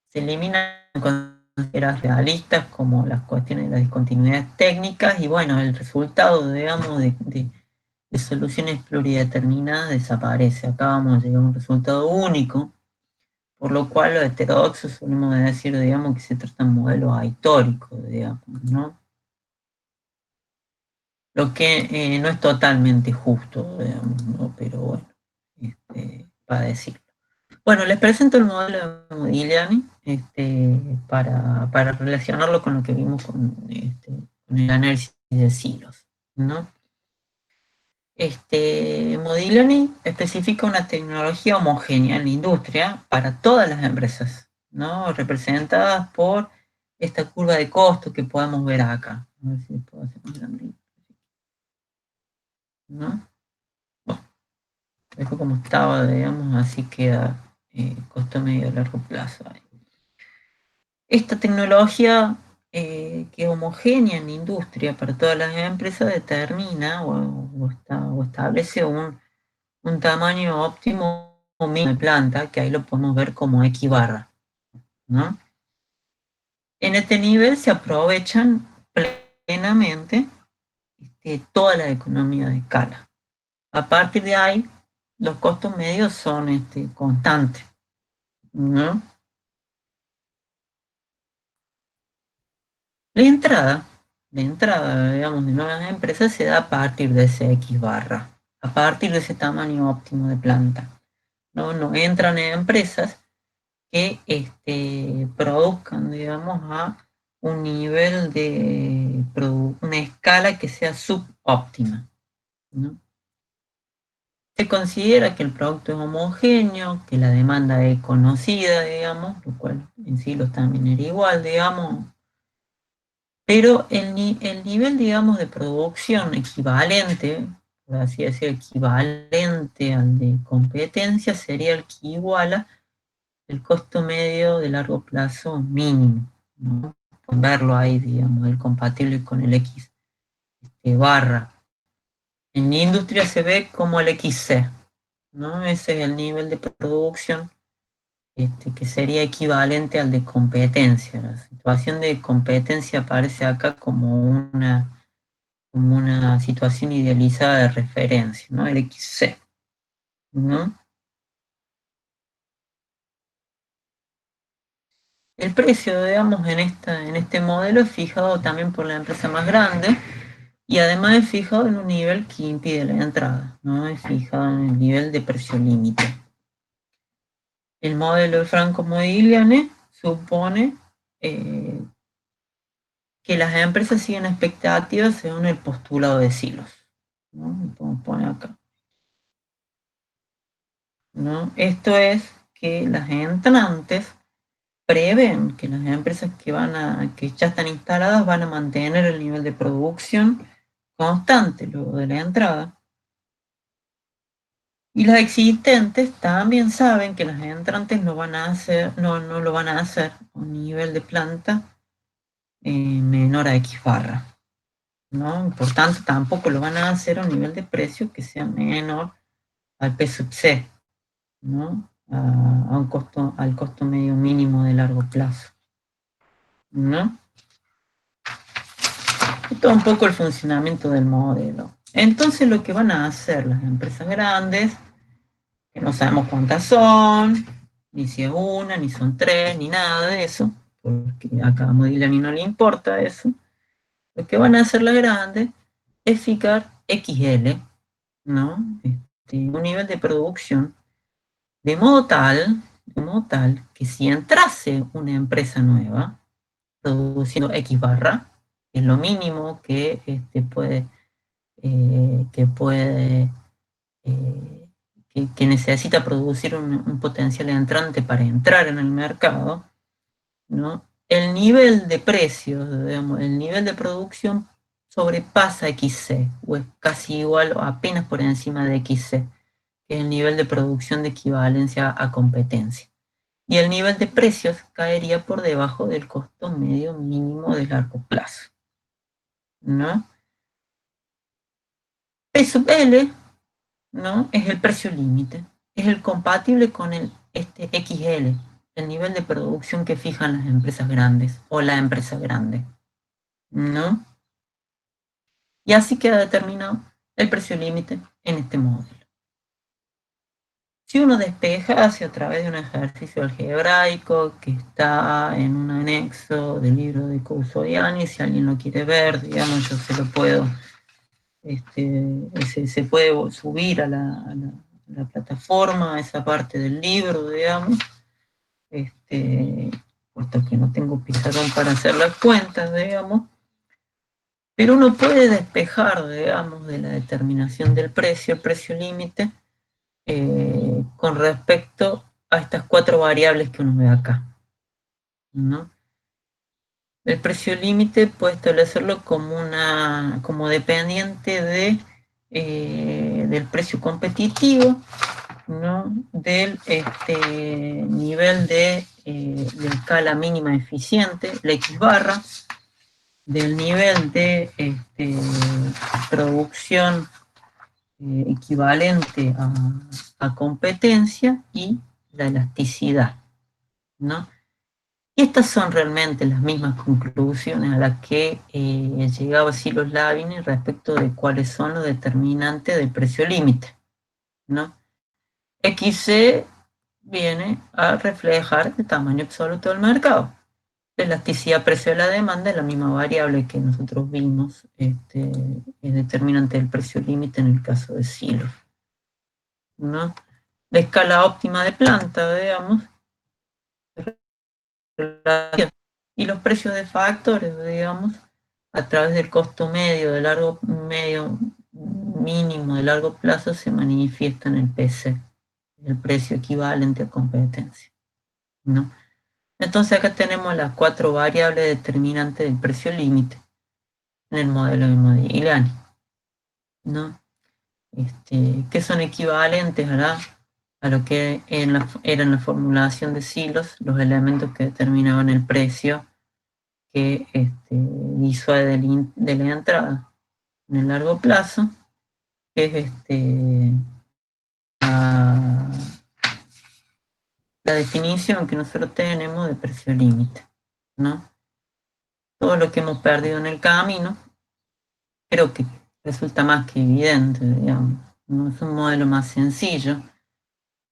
Se eliminan consideradas realistas como las cuestiones de las discontinuidades técnicas y bueno, el resultado, digamos, de soluciones plurideterminadas desaparece. Acá vamos a llegar a un resultado único, por lo cual los heterodoxos solemos decir, digamos, que se trata de modelos ahistóricos, digamos, ¿no? Lo que no es totalmente justo, digamos, ¿no? Pero bueno, para decirlo. Bueno, les presento el modelo de Modigliani para relacionarlo con lo que vimos con el análisis de silos, ¿no? Modigliani especifica una tecnología homogénea en la industria para todas las empresas, ¿no? Representadas por esta curva de costo que podemos ver acá. A ver si puedo hacer más grande, ¿no? Bueno, dejo como estaba, digamos, así queda costo medio a largo plazo ahí. Esta tecnología que es homogénea en la industria para todas las empresas determina o establece un tamaño óptimo o mínimo de planta, que ahí lo podemos ver como X barra, ¿no? En este nivel se aprovechan plenamente toda la economía de escala. A partir de ahí, los costos medios son constantes, ¿no? La entrada, digamos, de nuevas empresas se da a partir de ese X barra, a partir de ese tamaño óptimo de planta. No entran en empresas que produzcan, digamos, a un nivel de una escala que sea subóptima, ¿no? Se considera que el producto es homogéneo, que la demanda es conocida, digamos, lo cual en silos también era igual, digamos, pero el nivel, digamos, de producción equivalente, por así decir, equivalente al de competencia, sería el que iguala el costo medio de largo plazo mínimo, ¿no? Verlo ahí, digamos, el compatible con el X barra. En la industria se ve como el XC, ¿no? Ese es el nivel de producción que sería equivalente al de competencia. La situación de competencia aparece acá como una situación idealizada de referencia, ¿no? El XC, ¿no? El precio, digamos, en este modelo es fijado también por la empresa más grande y además es fijado en un nivel que impide la entrada, ¿no? Es fijado en el nivel de precio límite. El modelo de Franco Modigliani supone que las empresas siguen expectativas según el postulado de silos, ¿no? Como pone acá, ¿no? Esto es que las entrantes prevén que las empresas que ya están instaladas van a mantener el nivel de producción constante luego de la entrada. Y las existentes también saben que las entrantes no lo van a hacer a un nivel de planta menor a X barra, ¿no? Por tanto, tampoco lo van a hacer a un nivel de precio que sea menor al P sub C, ¿no? Al costo medio mínimo de largo plazo, ¿no? Esto es un poco el funcionamiento del modelo. Entonces lo que van a hacer las empresas grandes, que no sabemos cuántas son, ni si es una, ni son tres, ni nada de eso, porque acá a Modigliani no le importa eso, lo que van a hacer las grandes es fijar XL, ¿no? Un nivel de producción de modo tal que si entrase una empresa nueva, produciendo X barra, que es lo mínimo que puede, que necesita producir un potencial entrante para entrar en el mercado, ¿no? El nivel de precios, digamos, el nivel de producción sobrepasa XC, o es casi igual o apenas por encima de XC, que es el nivel de producción de equivalencia a competencia. Y el nivel de precios caería por debajo del costo medio mínimo de largo plazo, ¿no? P sub L, ¿no? Es el precio límite, es el compatible con el XL, el nivel de producción que fijan las empresas grandes o la empresa grande, ¿no? Y así queda determinado el precio límite en este modelo. Si uno despeja a través de un ejercicio algebraico que está en un anexo del libro de Cousodiani, si alguien lo quiere ver, digamos, yo se lo puedo, se puede subir a la plataforma esa parte del libro, digamos, puesto que no tengo pizarrón para hacer las cuentas, digamos, pero uno puede despejar, digamos, de la determinación del precio, el precio límite, con respecto a estas 4 variables que uno ve acá, ¿no? El precio límite puede establecerlo como dependiente del precio competitivo, ¿no? Del nivel de escala mínima eficiente, la X barra, del nivel de producción equivalente a competencia y la elasticidad, ¿no? Y estas son realmente las mismas conclusiones a las que llegaba Silos Lavini respecto de cuáles son los determinantes del precio límite, ¿no? XC viene a reflejar el tamaño absoluto del mercado. La elasticidad precio de la demanda es la misma variable que nosotros vimos, es determinante del precio límite en el caso de Silos, ¿no? La escala óptima de planta, digamos, y los precios de factores, digamos, a través del costo medio, mínimo de largo plazo se manifiesta en el PC, el precio equivalente a competencia, ¿no? Entonces acá tenemos las 4 variables determinantes del precio límite en el modelo de Modigliani, ¿no? Que son equivalentes a lo que era en la formulación de Silos, los elementos que determinaban el precio que disuade de la entrada en el largo plazo, que es la definición que nosotros tenemos de precio límite, ¿no? Todo lo que hemos perdido en el camino, creo que resulta más que evidente, digamos. No es un modelo más sencillo,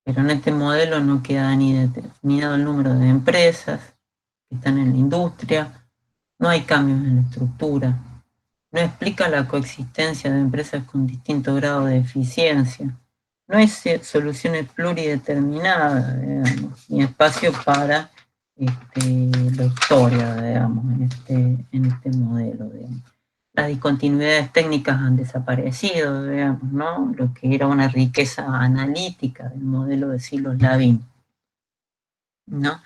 pero en este modelo no queda ni determinado el número de empresas que están en la industria, no hay cambios en la estructura, no explica la coexistencia de empresas con distinto grado de eficiencia, no hay soluciones plurideterminadas, digamos, ni espacio para la historia, digamos, en este modelo, digamos. Las discontinuidades técnicas han desaparecido, digamos, ¿no? Lo que era una riqueza analítica del modelo de Silos Lavini, ¿no?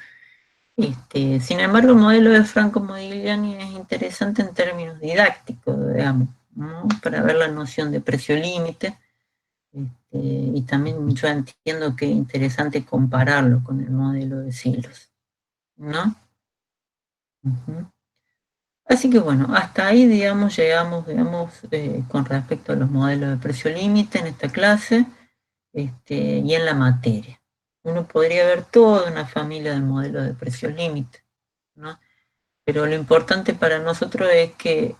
Sin embargo, el modelo de Franco Modigliani es interesante en términos didácticos, digamos, ¿no? Para ver la noción de precio límite, y también yo entiendo que es interesante compararlo con el modelo de Silos, ¿no? Así que bueno, hasta ahí, digamos, llegamos, con respecto a los modelos de precio límite en esta clase, y en la materia. Uno podría ver toda una familia de modelos de precios límite, ¿no? Pero lo importante para nosotros es que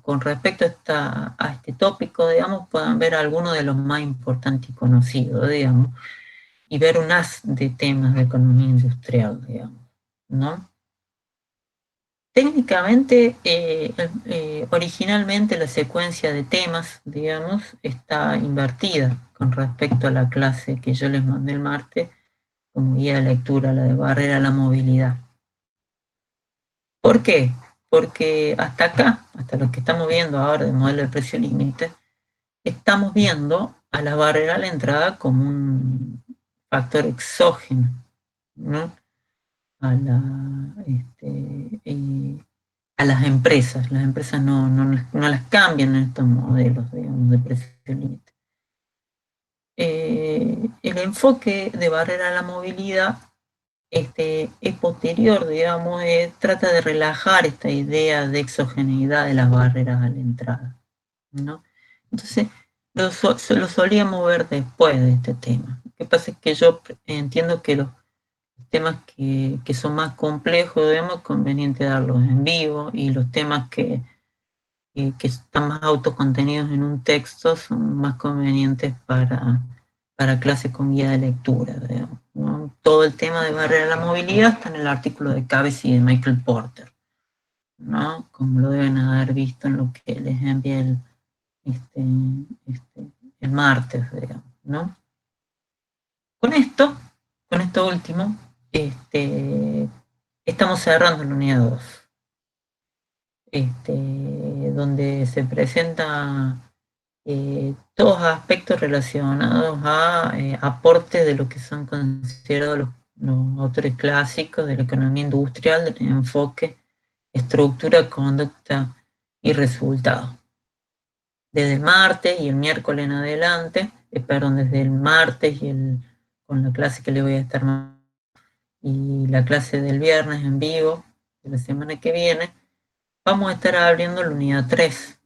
con respecto a este tópico, digamos, puedan ver algunos de los más importantes y conocidos, digamos, y ver un haz de temas de economía industrial, digamos, ¿no? Técnicamente, originalmente la secuencia de temas, digamos, está invertida con respecto a la clase que yo les mandé el martes como guía de lectura, la de barrera a la movilidad. ¿Por qué? Porque hasta acá, hasta lo que estamos viendo ahora del modelo de precio límite, estamos viendo a la barrera a la entrada como un factor exógeno, ¿no? A las empresas. Las empresas no las cambian en estos modelos, digamos, de precio límite. El enfoque de barrera a la movilidad es posterior, digamos, trata de relajar esta idea de exogeneidad de las barreras a la entrada, ¿no? Entonces, lo solíamos ver después de este tema. que pasa es que yo entiendo que los temas que son más complejos, digamos, es conveniente darlos en vivo, y los temas que están más autocontenidos en un texto son más convenientes para clases con guía de lectura, digamos, ¿no? Todo el tema de barrera a la movilidad está en el artículo de Cabes y de Michael Porter, ¿no? Como lo deben haber visto en lo que les envié el martes, digamos, ¿no? Con esto último, estamos cerrando la unidad 2, donde se presenta todos aspectos relacionados a aportes de lo que son considerados los autores clásicos de la economía industrial, del enfoque, estructura, conducta y resultado. Desde el martes y el miércoles en adelante, desde el martes con la clase que le voy a estar y la clase del viernes en vivo de la semana que viene, vamos a estar abriendo la unidad 3.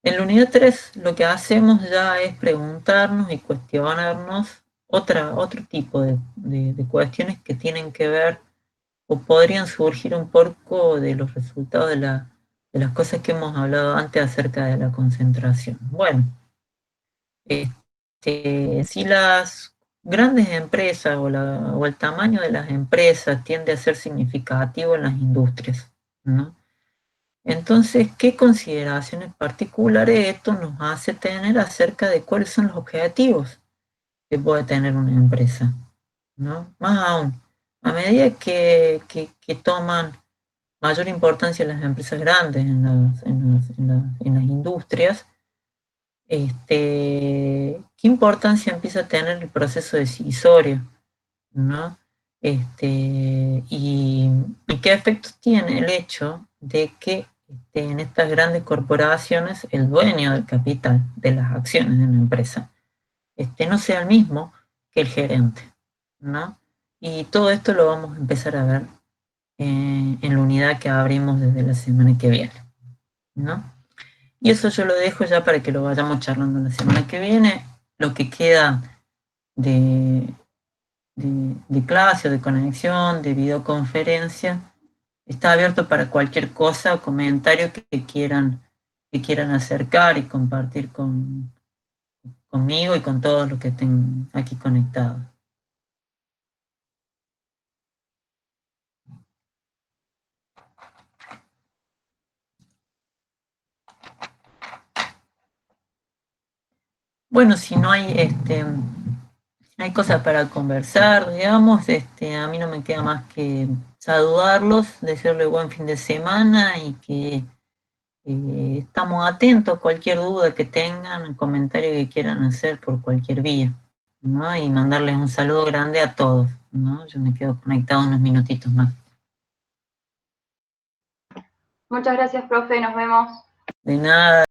En la unidad 3 lo que hacemos ya es preguntarnos y cuestionarnos otro tipo de cuestiones que tienen que ver o podrían surgir un poco de los resultados de las cosas que hemos hablado antes acerca de la concentración. Bueno, si las grandes empresas o el tamaño de las empresas tiende a ser significativo en las industrias, ¿no? Entonces, ¿qué consideraciones particulares esto nos hace tener acerca de cuáles son los objetivos que puede tener una empresa, ¿no? Más aún, a medida que toman mayor importancia las empresas grandes en las industrias, ¿qué importancia empieza a tener el proceso decisorio, ¿no? Y qué efectos tiene el hecho de que en estas grandes corporaciones el dueño del capital, de las acciones de una empresa, no sea el mismo que el gerente, ¿no? Y todo esto lo vamos a empezar a ver en la unidad que abrimos desde la semana que viene, ¿no? Y eso yo lo dejo ya para que lo vayamos charlando la semana que viene. Lo que queda de clase o de conexión, de videoconferencia, está abierto para cualquier cosa o comentario que quieran acercar y compartir conmigo y con todos los que estén aquí conectados. Bueno, si no hay cosas para conversar, digamos, a mí no me queda más que saludarlos, desearles buen fin de semana y que estamos atentos a cualquier duda que tengan, comentario que quieran hacer por cualquier vía, ¿no? Y mandarles un saludo grande a todos, ¿no? Yo me quedo conectado unos minutitos más. Muchas gracias, profe, nos vemos. De nada.